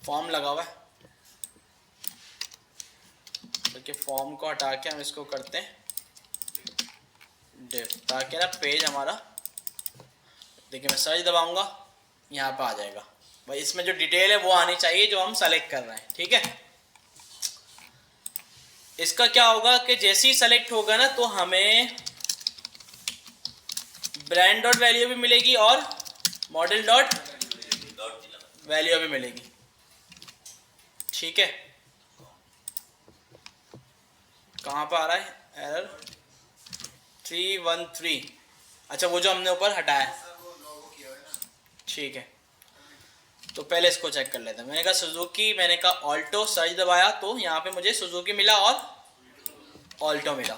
फॉर्म लगा हुआ है, तो फॉर्म को हटा के हम इसको करते हैं डिव, ताकि ना पेज हमारा, देखिए मैं सर्च दबाऊंगा यहाँ पे आ जाएगा भाई, इसमें जो डिटेल है वो आनी चाहिए जो हम सेलेक्ट कर रहे हैं, ठीक है। इसका क्या होगा कि जैसे ही सेलेक्ट होगा ना तो हमें ब्रांड डॉट वैल्यू भी मिलेगी और मॉडल डॉट वैल्यू भी मिलेगी, ठीक है। कहाँ पर आ रहा है एरर 313, अच्छा वो जो हमने ऊपर हटाया, ठीक है। तो पहले इसको चेक कर लेते हैं, मैंने कहा सुजुकी, मैंने कहा ऑल्टो, सर्च दबाया तो यहाँ पे मुझे सुजुकी मिला और ऑल्टो मिला।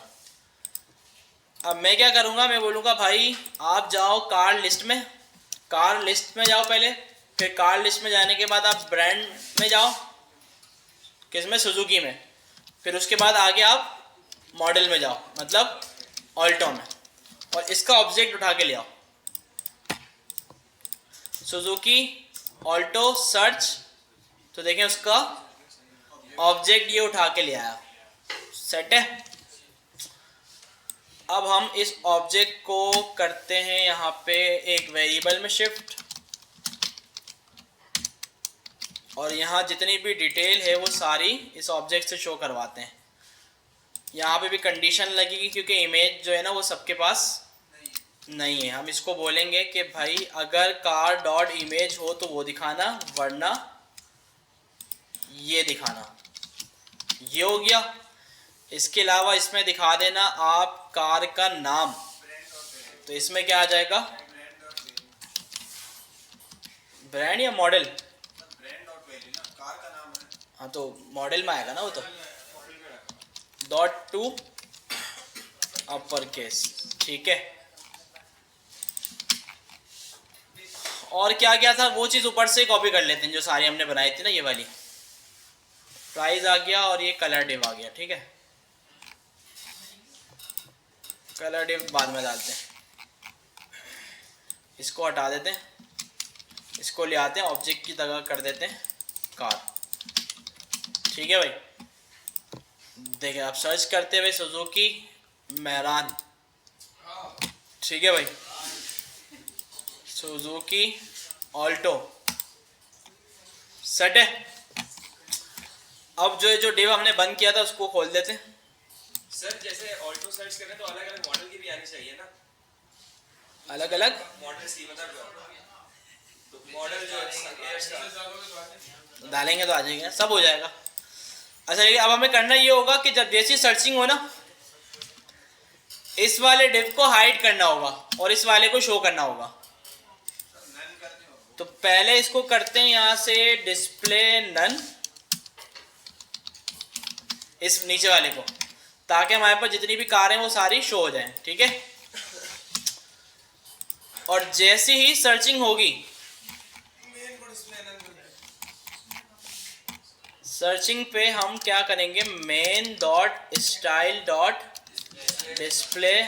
अब मैं क्या करूँगा, मैं बोलूँगा भाई आप जाओ कार लिस्ट में, कार लिस्ट में जाओ पहले, फिर कार लिस्ट में जाने के बाद आप ब्रांड में जाओ, किसमें, सुजुकी में, फिर उसके बाद आगे आप मॉडल में जाओ, मतलब ऑल्टो में, और इसका ऑब्जेक्ट उठा के ले आओ, सुजुकी ऑल्टो सर्च, तो देखें उसका ऑब्जेक्ट ये उठा के ले आया, सेट है। अब हम इस ऑब्जेक्ट को करते हैं यहाँ पे एक वेरिएबल में शिफ्ट, और यहाँ जितनी भी डिटेल है वो सारी इस ऑब्जेक्ट से शो करवाते हैं। यहाँ पे भी कंडीशन लगेगी क्योंकि इमेज जो है ना वो सबके पास नहीं है, हम इसको बोलेंगे कि भाई अगर कार डॉट इमेज हो तो वो दिखाना, वरना ये दिखाना, ये हो गया। इसके अलावा इसमें दिखा देना आप कार का नाम, तो इसमें क्या आ जाएगा, ब्रांड या मॉडल, हाँ तो मॉडल में आएगा ना वो, तो डॉट टू अपर केस, ठीक है। और क्या क्या था वो चीज़ ऊपर से कॉपी कर लेते हैं जो सारी हमने बनाई थी ना, ये वाली प्राइस आ गया और ये कलर डिव आ गया, ठीक है। कलर डिव बाद में डालते हैं, इसको हटा देते हैं, इसको ले आते हैं ऑब्जेक्ट की जगह कर देते हैं कार, ठीक है भाई। देखिए आप सर्च करते हुए सुजुकी मेहरान, ठीक है भाई, सुजुकी ऑल्टो, सेट है। अब जो डिव हमने बंद किया था उसको खोल देते हैं। सर जैसे ऑल्टो सर्च करें तो अलग अलग मॉडल की भी आनी चाहिए ना, अलग अलग मॉडल सी मतलब मॉडल जो डालेंगे तो आ जाएंगे, सब हो जाएगा। अच्छा लेकिन अब हमें करना ये होगा कि जब जैसी सर्चिंग हो ना, इस वाले डिव को हाइड करना होगा और इस वाले को शो करना होगा। तो पहले इसको करते हैं यहाँ से डिस्प्ले नन, इस नीचे वाले को, ताकि हमारे पास जितनी भी कार हैं वो सारी शो हो जाएं, ठीक है। और जैसे ही सर्चिंग होगी, सर्चिंग पे हम क्या करेंगे, main dot style dot display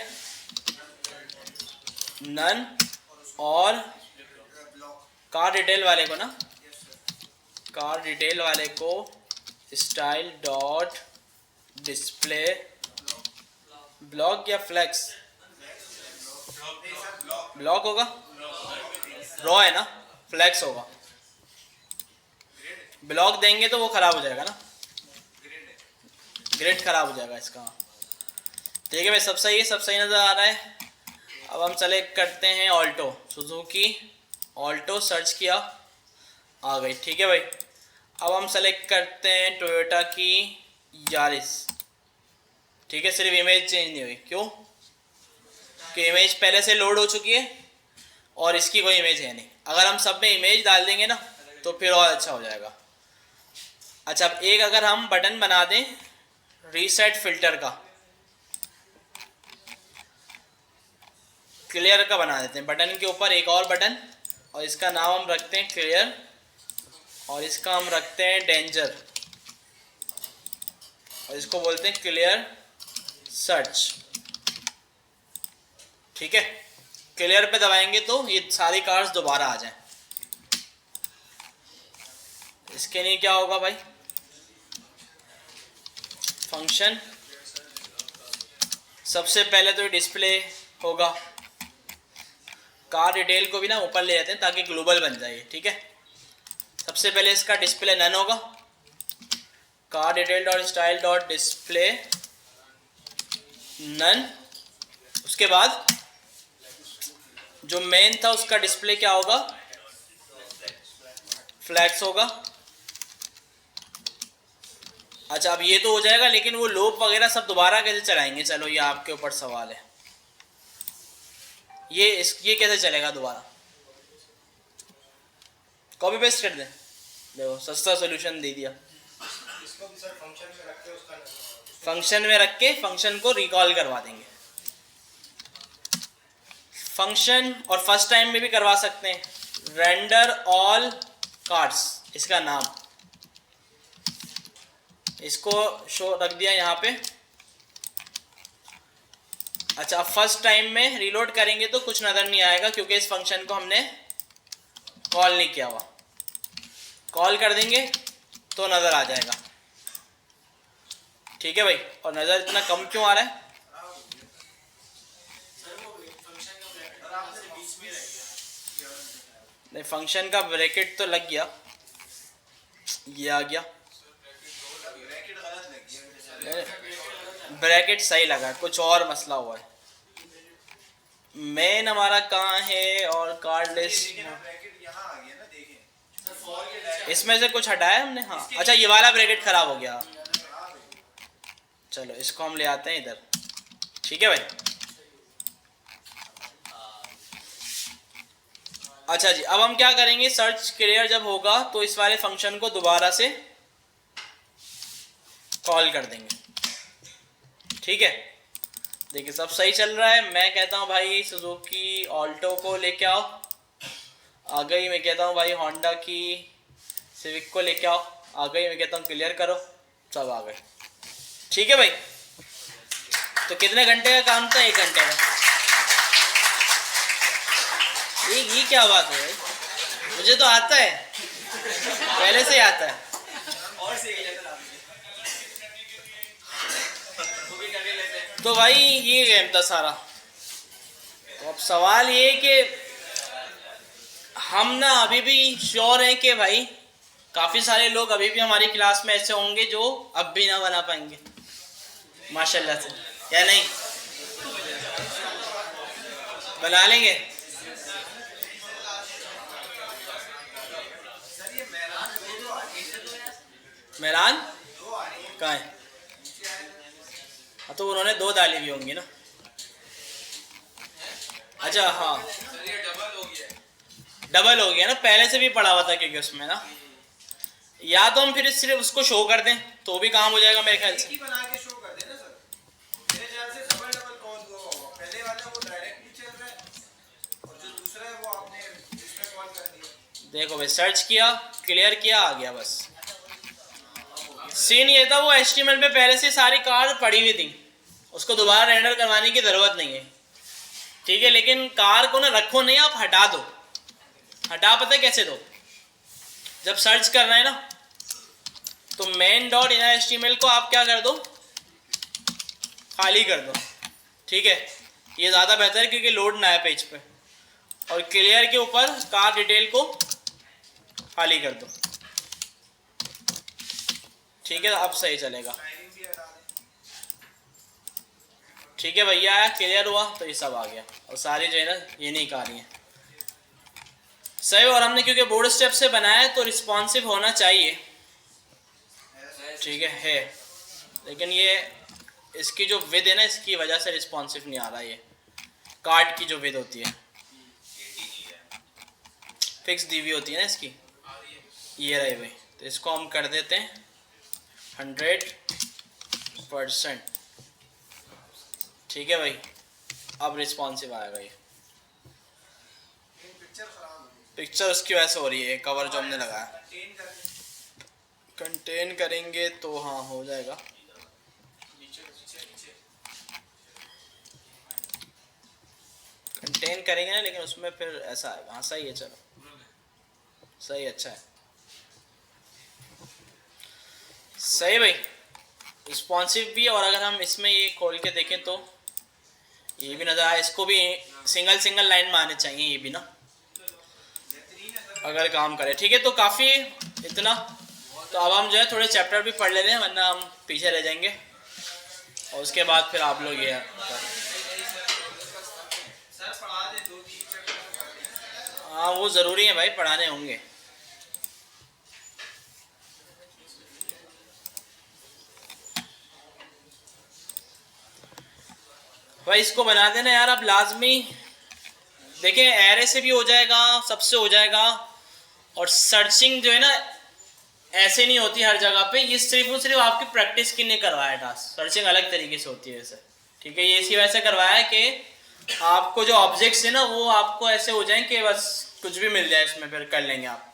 none, और कार डिटेल वाले को ना, कार डिटेल वाले को स्टाइल डॉट डिस्प्ले ब्लॉक या फ्लेक्स, ब्लॉक होगा, रॉ है ना, फ्लेक्स होगा। ब्लॉक देंगे तो वो खराब हो जाएगा ना, ग्रिड खराब हो जाएगा इसका। ठीक है भाई, सब सही है, सब सही नज़र आ रहा है। अब हम सेलेक्ट करते हैं ऑल्टो, सुजुकी ऑल्टो, सर्च किया, आ गई। ठीक है भाई, अब हम सेलेक्ट करते हैं टोयोटा की यारिस। ठीक है, सिर्फ इमेज चेंज नहीं हुई, क्यों कि इमेज पहले से लोड हो चुकी है और इसकी कोई इमेज है नहीं। अगर हम सब में इमेज डाल देंगे ना तो फिर और अच्छा हो जाएगा। अच्छा, अब एक अगर हम बटन बना दें रीसेट फिल्टर का, क्लियर का बना देते हैं, बटन के ऊपर एक और बटन, और इसका नाम हम रखते हैं क्लियर, और इसका हम रखते हैं डेंजर, और इसको बोलते हैं क्लियर सर्च। ठीक है, क्लियर पे दबाएंगे तो ये सारी कार्स दोबारा आ जाएं। इसके लिए क्या होगा भाई, फंक्शन, सबसे पहले तो डिस्प्ले होगा, कार डिटेल को भी ना ऊपर ले जाते हैं ताकि ग्लोबल बन जाए। ठीक है, सबसे पहले इसका डिस्प्ले नन होगा, car detail dot style dot display none. उसके बाद जो मेन था उसका डिस्प्ले क्या होगा, फ्लैग्स होगा। अच्छा, अब ये तो हो जाएगा, लेकिन वो लूप वगैरह सब दोबारा कैसे चलाएंगे, चलो ये आपके ऊपर सवाल है। ये कैसे चलेगा दोबारा, कॉपी पेस्ट कर दें, देखो सस्ता सॉल्यूशन दे दिया। इसको भी सर फंक्शन में रख के उसका फंक्शन में रख के फंक्शन को रिकॉल करवा देंगे, फंक्शन, और फर्स्ट टाइम में भी करवा सकते हैं, रेंडर ऑल कार्ड्स इसका नाम, इसको शो रख दिया यहाँ पे। अच्छा, फर्स्ट टाइम में रीलोड करेंगे तो कुछ नज़र नहीं आएगा क्योंकि इस फंक्शन को हमने कॉल नहीं किया हुआ, कॉल कर देंगे तो नज़र आ जाएगा। ठीक है भाई, और नज़र इतना कम क्यों आ रहा है, नहीं फंक्शन का ब्रैकेट तो लग गया, ये आ गया, ब्रैकेट सही लगा, कुछ और मसला हुआ है। मेन हमारा कहाँ है, और कार्ड लिस्ट ब्रैकेट यहाँ आ गया ना, देखें इसमें से कुछ हटाया हमने। हाँ, अच्छा ये वाला ब्रैकेट खराब हो गया, चलो इसको हम ले आते हैं इधर। ठीक है भाई, अच्छा जी, अब हम क्या करेंगे, सर्च क्लियर जब होगा तो इस वाले फंक्शन को दोबारा से कॉल कर देंगे। ठीक है, देखिए सब सही चल रहा है। मैं कहता हूँ भाई सुजुकी ऑल्टो को लेके आओ, आ गई। मैं कहता हूँ भाई होंडा की सिविक को लेके आओ, आ गई। मैं कहता हूँ क्लियर करो, सब आ गए। ठीक है भाई, तो कितने घंटे का काम था, 1 घंटे का। ये क्या बात है भाई, मुझे तो आता है, पहले से ही आता है। और तो भाई ये गेम था सारा। तो अब सवाल ये कि हम ना अभी भी श्योर हैं कि भाई काफ़ी सारे लोग अभी भी हमारी क्लास में ऐसे होंगे जो अब भी ना बना पाएंगे माशाल्लाह से, या नहीं बना लेंगे। मेहरान कहाँ है, तो उन्होंने 2 डाली भी होंगी ना। अच्छा हाँ, डबल हो गया ना, पहले से भी पड़ा हुआ था क्योंकि उसमें ना, या तो हम फिर सिर्फ उसको शो कर दें तो भी काम हो जाएगा मेरे ख्याल से। बना के शो कर देना सर, मेरे ख्याल से डबल डबल कौन होगा, पहले वाला वो डायरेक्टली चल रहा है और जो दूसरा देखो भाई, सर्च किया, क्लियर किया, आ गया बस। सीन ये था, वो HTML पे पहले से सारी कार पड़ी हुई थी, उसको दोबारा रेंडर करवाने की ज़रूरत नहीं है, ठीक है। लेकिन कार को ना रखो नहीं, आप हटा दो। हटा पता है कैसे दो? जब सर्च करना है ना, तो main.inner.html को आप क्या कर दो, खाली कर दो, ठीक है। ये ज़्यादा बेहतर है क्योंकि लोड ना है पेज पे। और क्लियर के ऊपर कार डिटेल को खाली कर दो, ठीक है। अब सही चलेगा, ठीक है भैया। क्लियर हुआ तो ये सब आ गया, और सारी जो है ना ये नहीं कार है, सही। और हमने क्योंकि बोर्ड स्टेप से बनाया है तो रिस्पॉन्सिव होना चाहिए, ठीक है। लेकिन ये इसकी जो विद है ना, इसकी वजह से रिस्पॉन्सिव नहीं आ रहा। ये कार्ड की जो विद होती है, फिक्स दी हुई होती है ना इसकी, ये रही भाई। तो इसको हम कर देते हैं 100%, ठीक है भाई। अब रिस्पॉन्सिव आएगा ये। पिक्चर उसकी वजह से हो रही है, कवर जो हमने लगाया। कंटेन करेंगे तो हाँ हो जाएगा। कंटेन करेंगे ना, लेकिन उसमें फिर ऐसा आएगा। हाँ सही है, चलो सही, अच्छा है, सही भाई। रिस्पॉन्सिव भी। और अगर हम इसमें ये खोल के देखें तो ये भी नज़र आए, इसको भी सिंगल लाइन में आने चाहिए ये भी ना, अगर काम करे, ठीक है। तो काफ़ी इतना। तो अब हम जो है थोड़े चैप्टर भी पढ़ ले रहे हैं, वरना हम पीछे रह जाएंगे। और उसके बाद फिर आप लोग ये हाँ वो ज़रूरी है भाई, पढ़ाने होंगे। भाई इसको बना देना यार आप लाजमी। देखें एरे से भी हो जाएगा, सबसे हो जाएगा। और सर्चिंग जो है ना ऐसे नहीं होती हर जगह पे, ये सिर्फ और सिर्फ आपकी प्रैक्टिस के लिए करवाया टास्क। सर्चिंग अलग तरीके से होती है वैसे, ठीक है। ये इसी वजह से करवाया है कि आपको जो ऑब्जेक्ट्स है ना वो आपको ऐसे हो जाए कि बस कुछ भी मिल जाए इसमें, फिर कर लेंगे आप।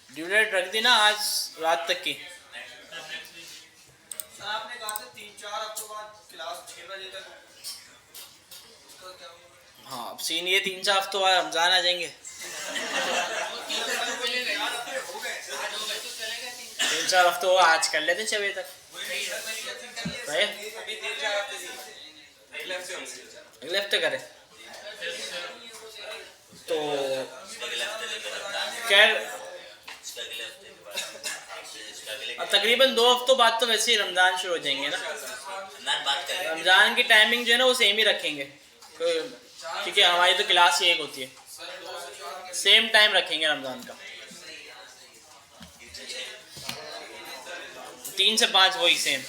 ड्यू डेट रख दी ना आज रात तक की। आपने कहा था 3-4 हफ्तों बाद क्लास 6 बजे तक। हाँ अब सीन ये 3-4 हफ्तों बाद रमजान आ जाएंगे। 3-4 हफ्तों आज कर लेते हैं 6 बजे तक भाई। अगले हफ्ते करें तो खैर अब तकरीबन 2 हफ्तों बाद तो वैसे ही रमज़ान शुरू हो जाएंगे ना। रमज़ान की टाइमिंग जो है ना वो सेम ही रखेंगे, ठीक है। हमारी तो क्लास ही एक होती है, सेम टाइम रखेंगे रमज़ान का, 3 से 5 वही सेम।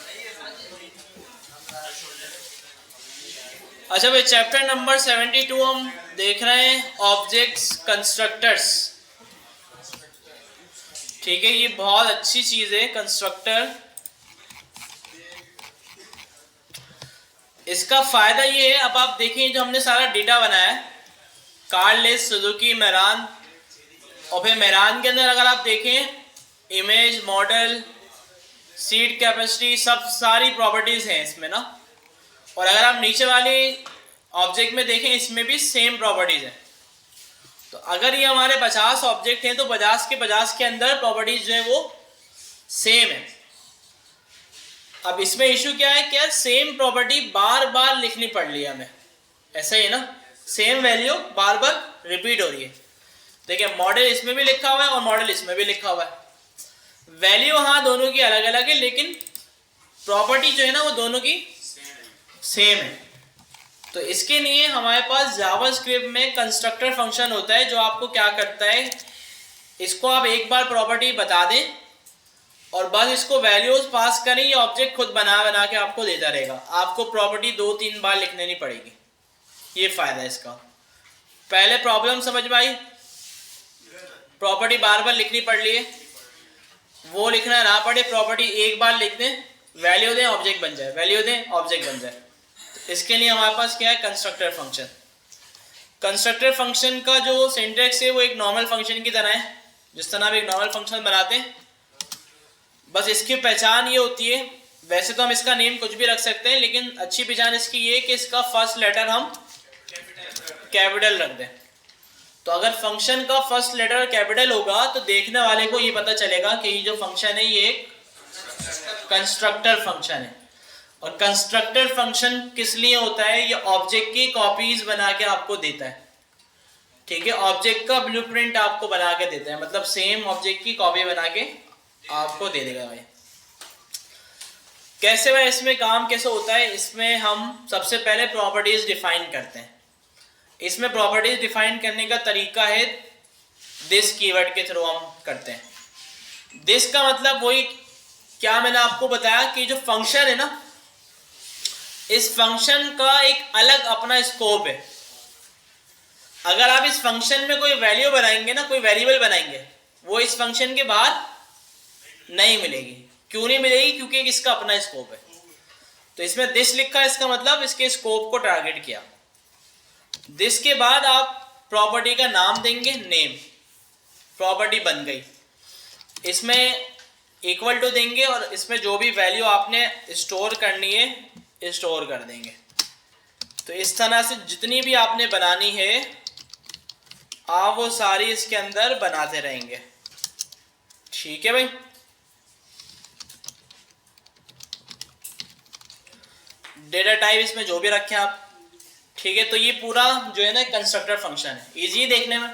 अच्छा भाई चैप्टर नंबर 72 हम देख रहे हैं, ऑब्जेक्ट्स कंस्ट्रक्टर्स, ठीक है। ये बहुत अच्छी चीज है कंस्ट्रक्टर। इसका फायदा ये है, अब आप देखें जो हमने सारा डेटा बनाया है, कार लिस्ट, सुजुकी, मेरान, और फिर मेरान के अंदर अगर आप देखें इमेज, मॉडल, सीट कैपेसिटी, सब सारी प्रॉपर्टीज हैं इसमें ना। और अगर आप नीचे वाले ऑब्जेक्ट में देखें इसमें भी सेम प्रॉपर्टीज हैं। तो अगर ये हमारे 50 ऑब्जेक्ट हैं तो 50 के 50 के अंदर प्रॉपर्टीज जो है वो सेम है। अब इसमें इशू क्या है कि यार सेम प्रॉपर्टी बार बार लिखनी पड़ रही है हमें, ऐसा ही ना, सेम वैल्यू बार बार रिपीट हो रही है। देखिए मॉडल इसमें भी लिखा हुआ है और मॉडल इसमें भी लिखा हुआ है, वैल्यू हाँ दोनों की अलग अलग है लेकिन प्रॉपर्टी जो है ना वो दोनों की सेम है। तो इसके लिए हमारे पास जावास्क्रिप्ट में कंस्ट्रक्टर फंक्शन होता है जो आपको क्या करता है, इसको आप एक बार प्रॉपर्टी बता दें और बस इसको वैल्यूज पास करें, ये ऑब्जेक्ट खुद बना के आपको देता रहेगा, आपको प्रॉपर्टी 2-3 बार लिखने नहीं पड़ेगी। ये फायदा है इसका। पहले प्रॉब्लम समझ में आई, प्रॉपर्टी बार बार लिखनी पड़ रही है, वो लिखना ना पड़े, प्रॉपर्टी एक बार लिख दें, वैल्यू दें ऑब्जेक्ट बन जाए, वैल्यू दें ऑब्जेक्ट बन जाए। इसके लिए हमारे पास क्या है, कंस्ट्रक्टर फंक्शन। कंस्ट्रक्टर फंक्शन का जो सिंटैक्स है वो एक नॉर्मल फंक्शन की तरह है, जिस तरह आप एक नॉर्मल फंक्शन बनाते हैं, बस इसकी पहचान ये होती है, वैसे तो हम इसका नेम कुछ भी रख सकते हैं, लेकिन अच्छी पहचान इसकी ये कि इसका फर्स्ट लेटर हम कैपिटल रख दें। तो अगर फंक्शन का फर्स्ट लेटर कैपिटल होगा तो देखने वाले को ये पता चलेगा कि ये जो फंक्शन है ये एक कंस्ट्रक्टर फंक्शन है। और कंस्ट्रक्टर फंक्शन किस लिए होता है, ये ऑब्जेक्ट की कॉपीज बना के आपको देता है, ठीक है, ऑब्जेक्ट का ब्लूप्रिंट आपको बना के देता है, मतलब सेम ऑब्जेक्ट की कॉपी बना के आपको दे देगा भाई। कैसे भाई इसमें काम कैसे होता है, इसमें हम सबसे पहले प्रॉपर्टीज डिफाइन करते हैं। इसमें प्रॉपर्टीज डिफाइन करने का तरीका है दिस कीवर्ड के थ्रू हम करते हैं। दिस का मतलब वही क्या मैंने आपको बताया कि जो फंक्शन है ना, इस फंक्शन का एक अलग अपना स्कोप है। अगर आप इस फंक्शन में कोई वैल्यू बनाएंगे ना, कोई वेरिएबल बनाएंगे, वो इस फंक्शन के बाहर नहीं मिलेगी। क्यों नहीं मिलेगी, क्योंकि इसका अपना स्कोप है। तो इसमें दिस लिखा है, इसका मतलब इसके स्कोप को टारगेट किया। दिस के बाद आप प्रॉपर्टी का नाम देंगे, नेम, प्रॉपर्टी बन गई। इसमें इक्वल टू देंगे और इसमें जो भी वैल्यू आपने स्टोर करनी है स्टोर कर देंगे। तो इस तरह से जितनी भी आपने बनानी है आप वो सारी इसके अंदर बनाते रहेंगे, ठीक है भाई। डेटा टाइप इसमें जो भी रखें आप, ठीक है। तो ये पूरा जो है ना कंस्ट्रक्टर फंक्शन है, इजी देखने में,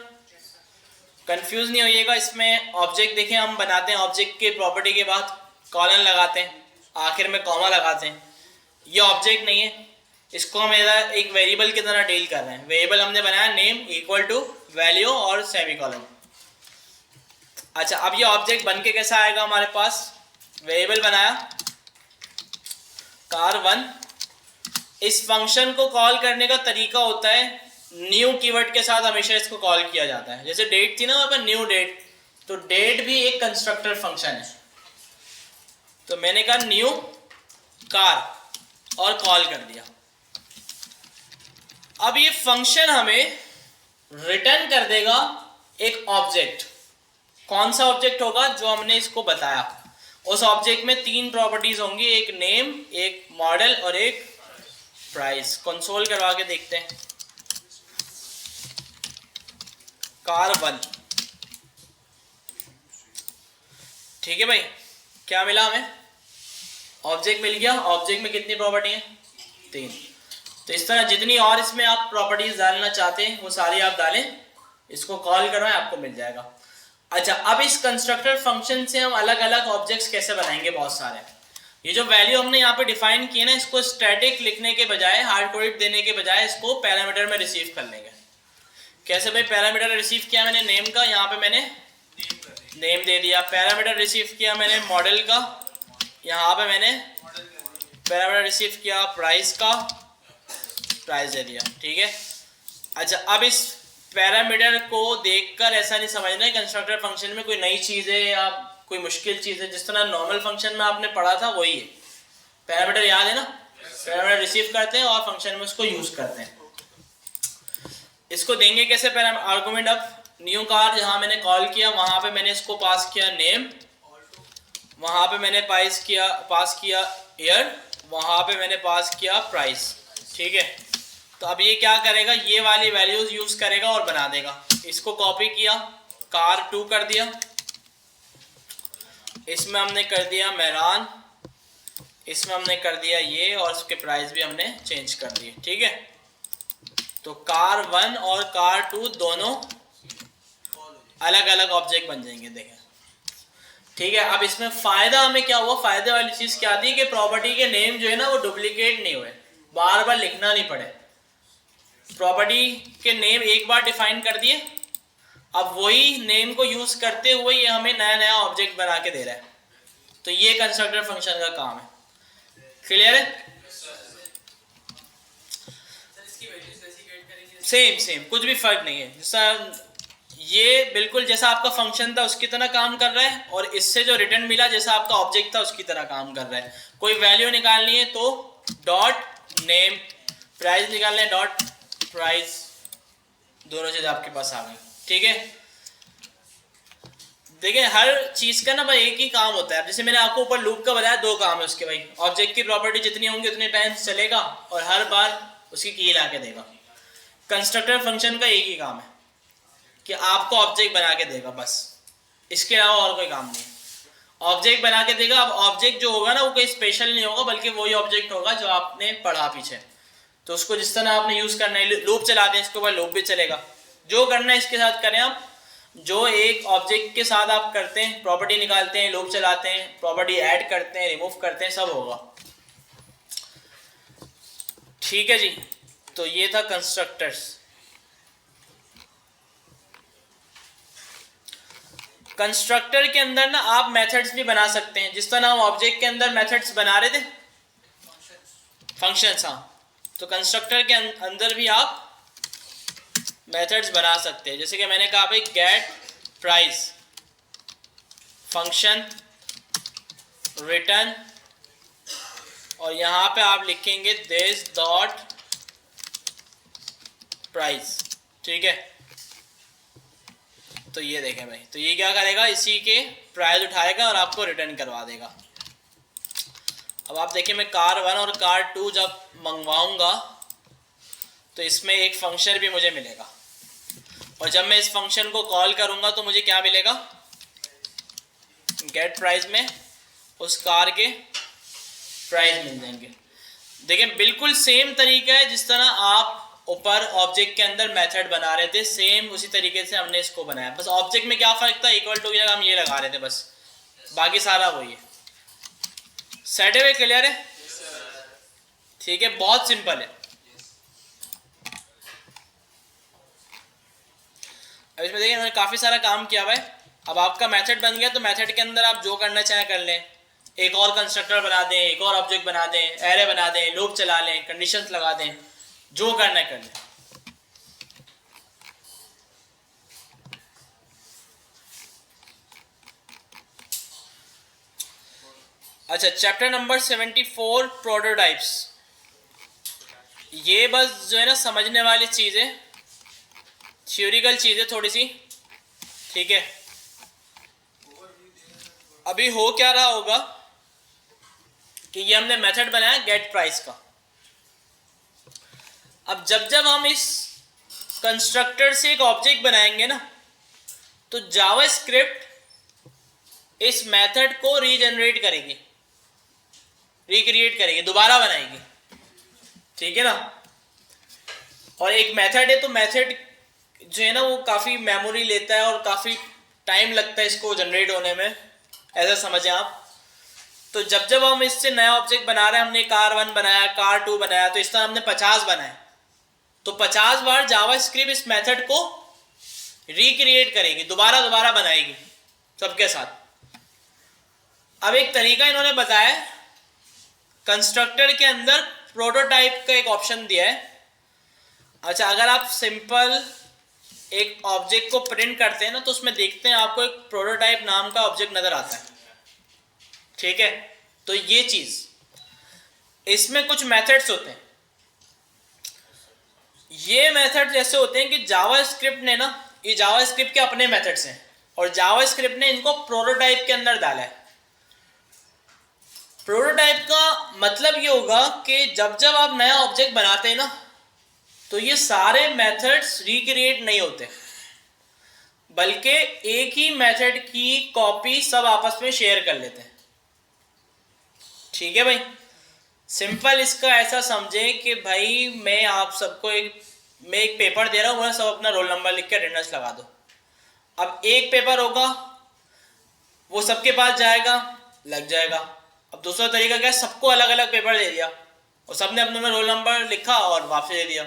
कंफ्यूज नहीं होइएगा। इसमें ऑब्जेक्ट देखें हम बनाते हैं, ऑब्जेक्ट के प्रॉपर्टी के बाद कॉलन लगाते हैं, आखिर में कॉमा लगाते हैं। ये ऑब्जेक्ट नहीं है, इसको हम एक वेरिएबल की तरह डील कर रहे हैं। वेरिएबल हमने बनाया नेम इक्वल टू वैल्यू और सेमीकोलन। अच्छा, अब ये ऑब्जेक्ट बन के कैसा आएगा हमारे पास, वेरिएबल बनाया car1। इस फंक्शन को कॉल करने का तरीका होता है न्यू कीवर्ड के साथ हमेशा इसको कॉल किया जाता है। जैसे डेट थी ना वहाँ पर न्यू डेट, तो डेट भी एक कंस्ट्रक्टर फंक्शन है। तो मैंने कहा न्यू कार और कॉल कर दिया। अब ये फंक्शन हमें रिटर्न कर देगा एक ऑब्जेक्ट। कौन सा ऑब्जेक्ट होगा, जो हमने इसको बताया। उस ऑब्जेक्ट में 3 प्रॉपर्टीज होंगी, एक नेम, एक मॉडल और एक प्राइस। कंसोल करवा के देखते हैं। car1, ठीक है भाई, क्या मिला हमें, ऑब्जेक्ट मिल गया। ऑब्जेक्ट में कितनी प्रॉपर्टी है, 3। तो इस तरह जितनी और इसमें आप प्रॉपर्टीज डालना चाहते हैं वो सारी आप डालें, इसको कॉल करवाएं, आपको मिल जाएगा। अच्छा, अब इस कंस्ट्रक्टर फंक्शन से हम अलग अलग ऑब्जेक्ट्स कैसे बनाएंगे, बहुत सारे। ये जो वैल्यू हमने यहाँ पे डिफाइन की है ना, इसको स्टैटिक लिखने के बजाय, हार्ड कोडेड देने के बजाय इसको पैरामीटर में रिसीव कर लेंगे। कैसे भाई, पैरामीटर रिसीव किया मैंने नेम का, यहाँ पे मैंने नेम दे दिया। पैरामीटर रिसीव किया मैंने मॉडल का, यहाँ पे मैंने पैरामीटर रिसीव किया प्राइस का, प्राइस दे दिया, ठीक है। अच्छा, अब इस पैरामीटर को देखकर ऐसा नहीं समझना है कंस्ट्रक्टर फंक्शन में कोई नई चीज़ है या कोई मुश्किल चीज़ है। जिस तरह नॉर्मल फंक्शन में आपने पढ़ा था वही है। पैरामीटर याद है ना, पैरामीटर रिसीव करते हैं और फंक्शन में उसको यूज़ करते हैं। इसको देंगे कैसे आर्गुमेंट। अब न्यू कार जहाँ मैंने कॉल किया वहाँ पे मैंने इसको पास किया नेम, वहाँ पे मैंने पास किया ईयर, वहाँ पे मैंने पास किया प्राइस, ठीक है। तो अब ये क्या करेगा, ये वाली वैल्यूज यूज करेगा और बना देगा। इसको कॉपी किया, car2 कर दिया, इसमें हमने कर दिया मेहरान, इसमें हमने कर दिया ये, और उसके प्राइस भी हमने चेंज कर दिए, ठीक है। तो car1 और car2 दोनों अलग अलग ऑब्जेक्ट बन जाएंगे, देखें, ठीक है। अब इसमें फायदा हमें क्या हुआ, फायदे वाली चीज क्या थी कि प्रॉपर्टी के नेम जो है ना वो डुप्लीकेट नहीं हुए, बार बार लिखना नहीं पड़े। प्रॉपर्टी के नेम एक बार डिफाइन कर दिए, अब वही नेम को यूज करते हुए ये हमें नया नया ऑब्जेक्ट बना के दे रहा है। तो ये कंस्ट्रक्टर फंक्शन का काम है। क्लियर है, सेम कुछ भी फर्क नहीं है। जैसा ये बिल्कुल जैसा आपका फंक्शन था उसकी तरह काम कर रहा है, और इससे जो रिटर्न मिला जैसा आपका ऑब्जेक्ट था उसकी तरह काम कर रहा है। कोई वैल्यू निकालनी है तो डॉट नेम प्राइस निकालने डॉट प्राइस, दोनों चीज़ आपके पास आ गई। ठीक है, देखिए हर चीज़ का ना भाई एक ही काम होता है। जैसे मैंने आपको ऊपर लूप का बताया, दो काम है उसके भाई। ऑब्जेक्ट की प्रॉपर्टी जितनी होंगी उतने टाइम चलेगा और हर बार उसकी की ला के देगा। कंस्ट्रक्टर फंक्शन का एक ही काम है कि आपको ऑब्जेक्ट बना के देगा, बस, इसके अलावा और कोई काम नहीं। ऑब्जेक्ट बना के देगा। अब ऑब्जेक्ट जो होगा ना वो कोई स्पेशल नहीं होगा, बल्कि वही ऑब्जेक्ट होगा जो आपने पढ़ा पीछे। तो उसको जिस तरह आपने यूज़ करना है, लूप चला दें, इसके ऊपर लूप भी चलेगा। जो करना है इसके साथ करें आप। जो एक ऑब्जेक्ट के साथ आप करते हैं, प्रॉपर्टी निकालते हैं, लूप चलाते हैं, प्रॉपर्टी ऐड करते हैं, रिमूव करते हैं, सब होगा। ठीक है जी, तो ये था कंस्ट्रक्टर्स। कंस्ट्रक्टर के अंदर ना आप मेथड्स भी बना सकते हैं, जिस तरह हम ऑब्जेक्ट के अंदर मेथड्स बना रहे थे, फंक्शंस। हाँ, तो कंस्ट्रक्टर के अंदर भी आप मेथड्स बना सकते हैं। जैसे कि मैंने कहा भाई गेट प्राइस फंक्शन रिटर्न, और यहाँ पे आप लिखेंगे दिस डॉट प्राइस। ठीक है, तो ये देखें भाई, तो ये क्या करेगा, इसी के प्राइस उठाएगा और आपको रिटर्न करवा देगा। अब आप देखिए, मैं कार 1 और कार 2 जब मंगवाऊंगा तो इसमें एक फंक्शन भी मुझे मिलेगा, और जब मैं इस फंक्शन को कॉल करूंगा तो मुझे क्या मिलेगा, गेट प्राइस में उस कार के प्राइस मिल जाएंगे। देखिए बिल्कुल सेम तरीका है जिस तरह आप ऊपर ऑब्जेक्ट के अंदर मेथड बना रहे थे, सेम उसी तरीके से हमने इसको बनाया। बस ऑब्जेक्ट में क्या फ़र्क था, इक्वल टू की जगह हम ये लगा रहे थे, बस, बाकी सारा वही है। सेट है, क्लियर है? ठीक है, बहुत सिंपल है। अब इसमें देखिए मैंने काफ़ी सारा काम किया हुआ है। अब आपका मेथड बन गया, तो मेथड के अंदर आप जो करना चाहें कर लें। एक और कंस्ट्रक्टर बना दें, एक और ऑब्जेक्ट बना दें, एरे बना दें, लूप चला लें, कंडीशंस लगा दें, जो करना है कर लें। अच्छा, चैप्टर नंबर 74 प्रोटोटाइप्स। ये बस जो है ना समझने वाली चीज़ है, थ्योरिकल चीज़ है थोड़ी सी। ठीक है, अभी हो क्या रहा होगा कि ये हमने मेथड बनाया गेट प्राइस का। अब जब जब हम इस कंस्ट्रक्टर से एक ऑब्जेक्ट बनाएंगे ना, तो जावास्क्रिप्ट इस मेथड को रीजनरेट करेगी, रिक्रिएट करेगी, दोबारा बनाएगी। ठीक है ना। और एक मेथड है, तो मेथड जो है ना वो काफ़ी मेमोरी लेता है और काफ़ी टाइम लगता है इसको जनरेट होने में, ऐसा समझें आप। तो जब जब हम इससे नया ऑब्जेक्ट बना रहे हैं, हमने कार 1 बनाया, कार 2 बनाया, तो इस तरह हमने 50 बनाए, तो 50 बार जावास्क्रिप्ट इस मेथड को रिक्रिएट करेगी, दोबारा दोबारा बनाएगी सबके साथ। अब एक तरीका इन्होंने बताया, कंस्ट्रक्टर के अंदर प्रोटोटाइप का एक ऑप्शन दिया है। अच्छा, अगर आप सिंपल एक ऑब्जेक्ट को प्रिंट करते हैं ना, तो उसमें देखते हैं आपको एक प्रोटोटाइप नाम का ऑब्जेक्ट नजर आता है। ठीक है, तो ये चीज, इसमें कुछ मेथड्स होते हैं। ये मेथड जैसे होते हैं कि जावास्क्रिप्ट ने ना, ये जावास्क्रिप्ट के अपने मेथड्स हैं और जावास्क्रिप्ट ने इनको प्रोटोटाइप के अंदर डाला है। प्रोटोटाइप का मतलब ये होगा कि जब जब आप नया ऑब्जेक्ट बनाते हैं ना, तो ये सारे मेथड्स रिक्रिएट नहीं होते, बल्कि एक ही मेथड की कॉपी सब आपस में शेयर कर लेते हैं। ठीक है भाई, सिंपल इसका ऐसा समझें कि भाई मैं आप सबको मैं एक पेपर दे रहा हूँ, वो सब अपना रोल नंबर लिख के अटेंडेंस लगा दो। अब एक पेपर होगा, वो सबके पास जाएगा, लग जाएगा। अब दूसरा तरीका क्या है, सबको अलग अलग पेपर दे दिया और सबने अपने में रोल नंबर लिखा और वापस दे दिया।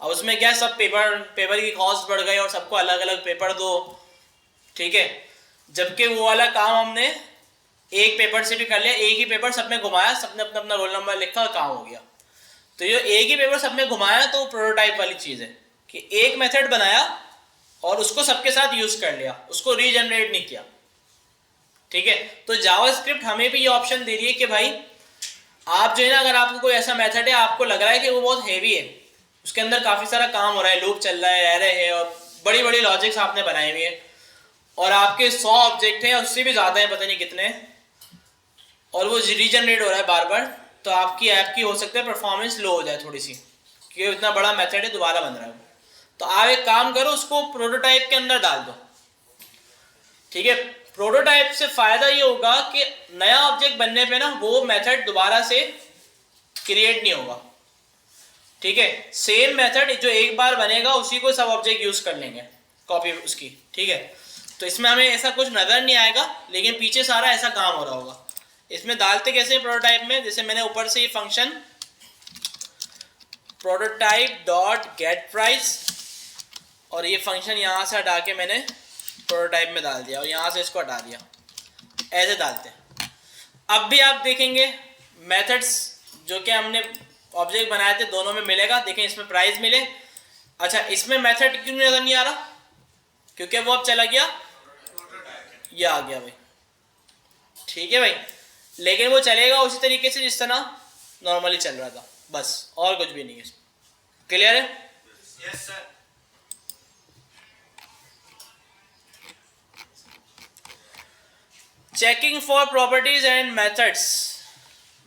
अब उसमें क्या है, सब पेपर की कॉस्ट बढ़ गई और सबको अलग अलग पेपर दो। ठीक है, जबकि वो वाला काम हमने एक पेपर से भी कर लिया, एक ही पेपर सब में घुमाया, सबने अपना अपना रोल नंबर लिखा और काम हो गया। तो ये एक ही पेपर सब में घुमाया, तो प्रोटोटाइप वाली चीज़ है कि एक मेथड बनाया और उसको सबके साथ यूज़ कर लिया, उसको रीजनरेट नहीं किया। ठीक है, तो जावास्क्रिप्ट हमें भी ये ऑप्शन दे रही है कि भाई आप जो है ना, अगर आपको कोई ऐसा मेथड है आपको लग रहा है कि वो बहुत हेवी है, उसके अंदर काफ़ी सारा काम हो रहा है, लूप चल रहा है, एरे है और बड़ी बड़ी लॉजिक्स आपने बनाई हुई है और आपके 100 ऑब्जेक्ट हैं, उससे भी ज़्यादा है, पता नहीं कितने, और वो रीजनरेट हो रहा है बार बार, तो आपकी ऐप की हो सकता है परफॉर्मेंस लो हो जाए थोड़ी सी, क्योंकि इतना बड़ा मेथड है, दोबारा बन रहा है। तो आप एक काम करो, उसको प्रोटोटाइप के अंदर डाल दो, ठीक है। प्रोटोटाइप से फायदा ये होगा कि नया ऑब्जेक्ट बनने पे ना वो मेथड दोबारा से क्रिएट नहीं होगा, ठीक है। सेम मेथड जो एक बार बनेगा उसी को सब ऑब्जेक्ट यूज कर लेंगे, कॉपी उसकी, ठीक है। तो इसमें हमें ऐसा कुछ नजर नहीं आएगा, लेकिन पीछे सारा ऐसा काम हो रहा होगा। इसमें डालते कैसे प्रोटोटाइप में, जैसे मैंने ऊपर से ये function prototype dot gate price और ये फंक्शन यहाँ से हटा के मैंने प्रोटोटाइप में डाल दिया और यहाँ से इसको हटा दिया, ऐसे डालते हैं। अब भी आप देखेंगे मेथड्स जो कि हमने ऑब्जेक्ट बनाए थे दोनों में मिलेगा, देखें इसमें प्राइस मिले। अच्छा, इसमें मेथड क्यों नजर नहीं आ रहा, क्योंकि वो अब चला गया, ये आ गया भाई, ठीक है भाई। लेकिन वो चलेगा उसी तरीके से जिस तरह नॉर्मली चल रहा था, बस और कुछ भी नहीं है। क्लियर है? Yes sir. Checking for properties and methods,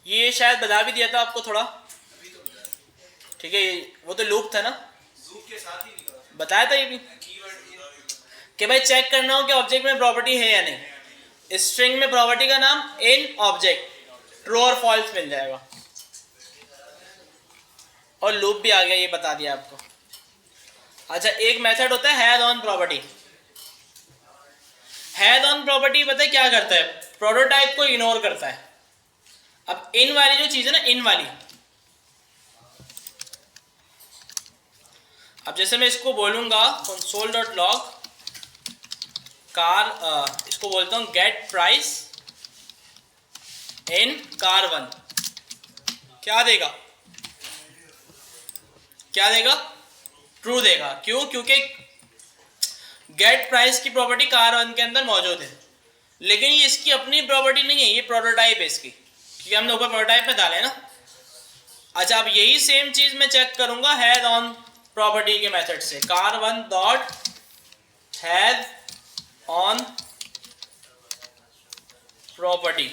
ये शायद बता भी दिया था आपको थोड़ा, ठीक है। वो तो लूप था ना, लूप के साथ ही निकला बताया था ये भी कीवर्ड कि भाई चेक करना हो कि ऑब्जेक्ट में प्रॉपर्टी है या नहीं। स्ट्रिंग में प्रॉपर्टी का नाम इन ऑब्जेक्ट, ट्रू और फॉल्स मिल जाएगा। और लूप भी आ गया, ये बता दिया आपको। अच्छा, एक मेथड होता है has on property. Has on property पता है क्या करता है, प्रोटोटाइप को इग्नोर करता है। अब इन वाली जो चीज है ना, इन वाली, अब जैसे मैं इसको बोलूंगा console.log कार, इसको बोलता हूं गेट प्राइस इन कार 1, क्या देगा, क्या देगा, ट्रू देगा। क्यों? क्योंकि गेट प्राइस की प्रॉपर्टी कार 1 के अंदर मौजूद है, लेकिन ये इसकी अपनी प्रॉपर्टी नहीं है, ये प्रोटोटाइप है इसकी, क्योंकि हमने ऊपर प्रोटोटाइप में डाला है ना। अच्छा, अब यही सेम चीज मैं चेक करूंगा हैज ऑन प्रॉपर्टी के मेथड से, car 1 dot has on property,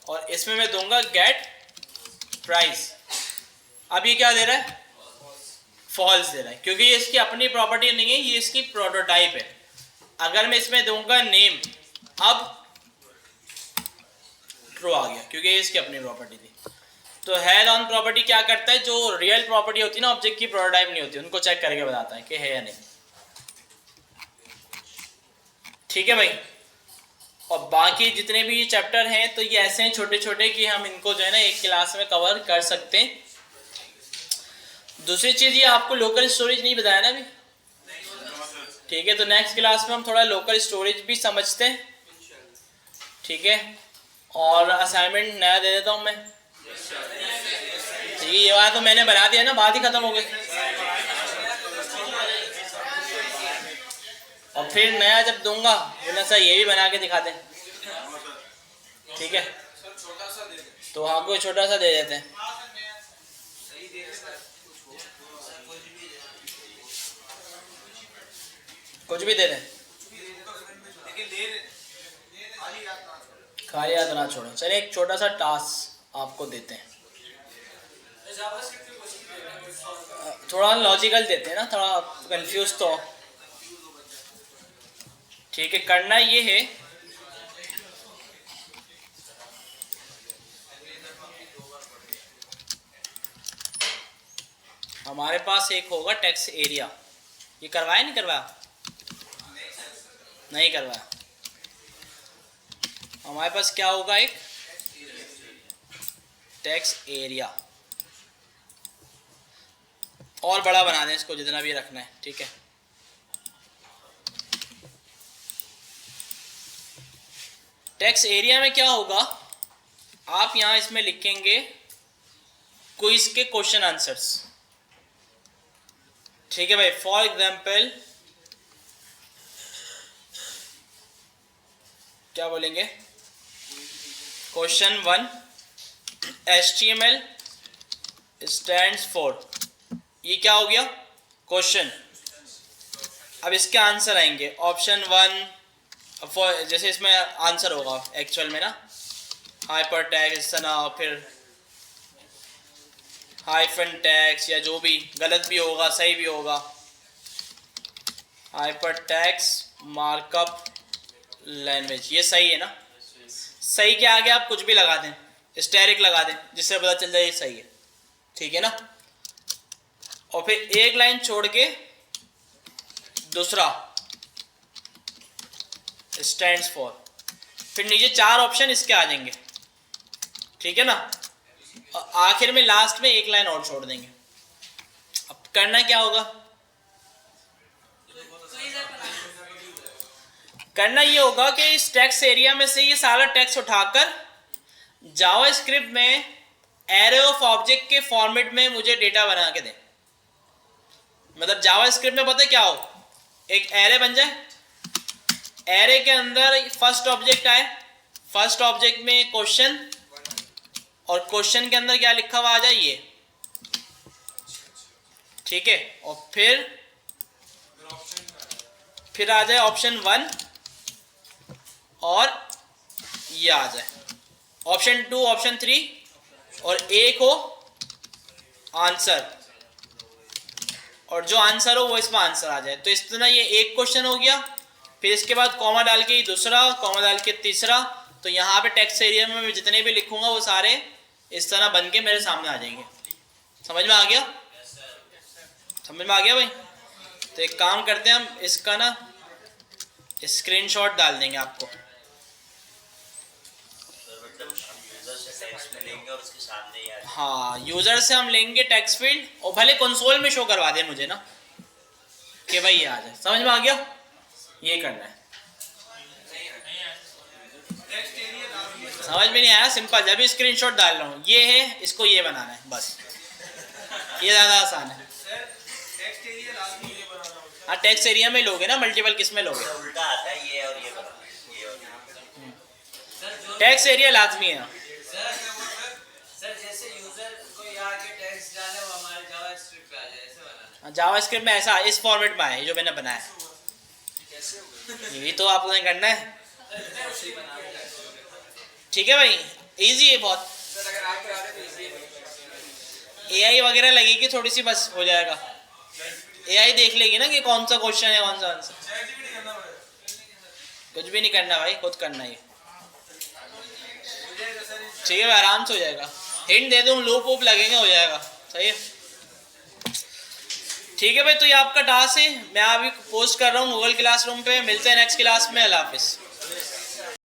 और इसमें मैं दूंगा गेट प्राइस। अब ये क्या दे रहा है, फॉल्स दे रहा है, क्योंकि ये इसकी अपनी प्रॉपर्टी नहीं है, ये इसकी प्रोटोटाइप है। अगर मैं इसमें दूंगा नेम, अब ट्रू आ गया, क्योंकि ये इसकी अपनी प्रॉपर्टी थी। तो हैज ऑन प्रॉपर्टी क्या करता है, जो रियल प्रॉपर्टी होती है ना ऑब्जेक्ट की, प्रोटोटाइप नहीं होती, उनको चेक करके बताता है कि है या नहीं, ठीक है भाई। और बाकी जितने भी ये चैप्टर हैं तो ये ऐसे हैं छोटे छोटे कि हम इनको जो है ना एक क्लास में कवर कर सकते हैं। दूसरी चीज़ ये आपको लोकल स्टोरेज नहीं बताया ना अभी, ठीक है। तो नेक्स्ट क्लास में हम थोड़ा लोकल स्टोरेज भी समझते हैं, ठीक है। और असाइनमेंट नया दे देता हूँ मैं, ठीक है। ये बात तो मैंने बना दिया ना, बात ही खत्म हो गई। और फिर नया जब दूंगा बोला सर ये भी बना के दिखा दें, ठीक है। तो आपको छोटा सा दे देते हैं, कुछ भी दे दें, खाली हाथ ना छोड़ो। चलिए एक छोटा सा टास्क आपको देते हैं, थोड़ा लॉजिकल देते हैं ना, थोड़ा कंफ्यूज तो, ठीक है। करना ये है, हमारे पास एक होगा टेक्स्ट एरिया, ये करवाया नहीं करवाया, नहीं करवाया। हमारे पास क्या होगा, एक टेक्स्ट एरिया, और बड़ा बना दें इसको जितना भी रखना है, ठीक है। टेक्स्ट एरिया में क्या होगा, आप यहां इसमें लिखेंगे क्विज के क्वेश्चन आंसर्स, ठीक है भाई। फॉर एग्जाम्पल क्या बोलेंगे, क्वेश्चन 1 HTML स्टैंड्स फॉर, ये क्या हो गया क्वेश्चन। अब इसके आंसर आएंगे ऑप्शन 1 फॉर, जैसे इसमें आंसर होगा एक्चुअल में ना हाइपर टैग इस तरह, फिर हाइफन टैग्स या जो भी, गलत भी होगा सही भी होगा, हाइपर टैग्स मार्कअप लैंग्वेज, ये सही है ना। सही के आगे आप कुछ भी लगा दें, स्टेरिक लगा दें, जिससे पता चल जाए ये सही है, ठीक है ना। और फिर एक लाइन छोड़ के दूसरा स्टैंड्स फॉर, फिर नीचे 4 ऑप्शन इसके आ जाएंगे, ठीक है ना। आखिर में लास्ट में एक लाइन और छोड़ देंगे। अब करना क्या होगा, करना ये होगा कि इस टेक्स्ट एरिया में से ये सारा टेक्स्ट उठाकर जावास्क्रिप्ट में एरे ऑफ ऑब्जेक्ट के फॉर्मेट में मुझे डेटा बना के दें। मतलब जावास्क्रिप्ट में पता है क्या हो, एक एरे बन जाए, एरे के अंदर फर्स्ट ऑब्जेक्ट आए, फर्स्ट ऑब्जेक्ट में क्वेश्चन, और क्वेश्चन के अंदर क्या लिखा हुआ आ जाए ये, ठीक है। और फिर आ जाए ऑप्शन 1 और ये आ जाए ऑप्शन 2 ऑप्शन 3 और एक हो आंसर, और जो आंसर हो वो इसमें आंसर आ जाए। तो इस तरह ये एक क्वेश्चन हो गया, फिर इसके बाद कॉमा डाल के दूसरा, कॉमा डाल के तीसरा। तो यहाँ पे टेक्स्ट एरिया में मैं जितने भी लिखूंगा वो सारे इस तरह बन के मेरे सामने आ जाएंगे। समझ में आ गया, समझ में आ गया भाई। तो एक काम करते हैं हम इसका ना स्क्रीनशॉट डाल देंगे आपको। हाँ, यूजर से हम लेंगे टेक्स्ट फील्ड, और भले कंसोल में शो करवा दे मुझे ना कि भाई ये आ जाए। समझ में आ गया, ये करना है। समझ में नहीं आया, सिंपल, जब भी स्क्रीनशॉट डाल रहा हूँ ये है, इसको ये बनाना है बस, ये ज़्यादा आसान है। हाँ, टेक्स्ट एरिया में लोगे ना, मल्टीपल किस में लोगे, उल्टा आता है ये और ये टेक्स्ट एरिया लाजमी है। सर जैसे यूजर को यहाँ के टेक्स्ट डाले वो हमारे जावास्क्रिप्ट पे आ जाए, ऐसे बनाना है। जावास्क्रिप्ट में ऐसा इस फॉर्मेट में आए जो मैंने बनाया है, यही तो आपको करना है, ठीक है भाई। इजी है बहुत, AI वगैरह लगेगी थोड़ी सी, बस हो जाएगा। AI देख लेगी ना कि कौन सा क्वेश्चन है कौन सा आंसर। कुछ भी नहीं करना भाई, खुद करना है, ठीक है भाई, आराम से हो जाएगा। हिंट दे दूँ, लूप वूप लगेंगे, हो जाएगा, सही है, ठीक है भाई। तो ये आपका टास्क है, मैं अभी पोस्ट कर रहा हूँ गूगल क्लासरूम पे। मिलते हैं नेक्स्ट क्लास में, अल्लाह हाफिज़।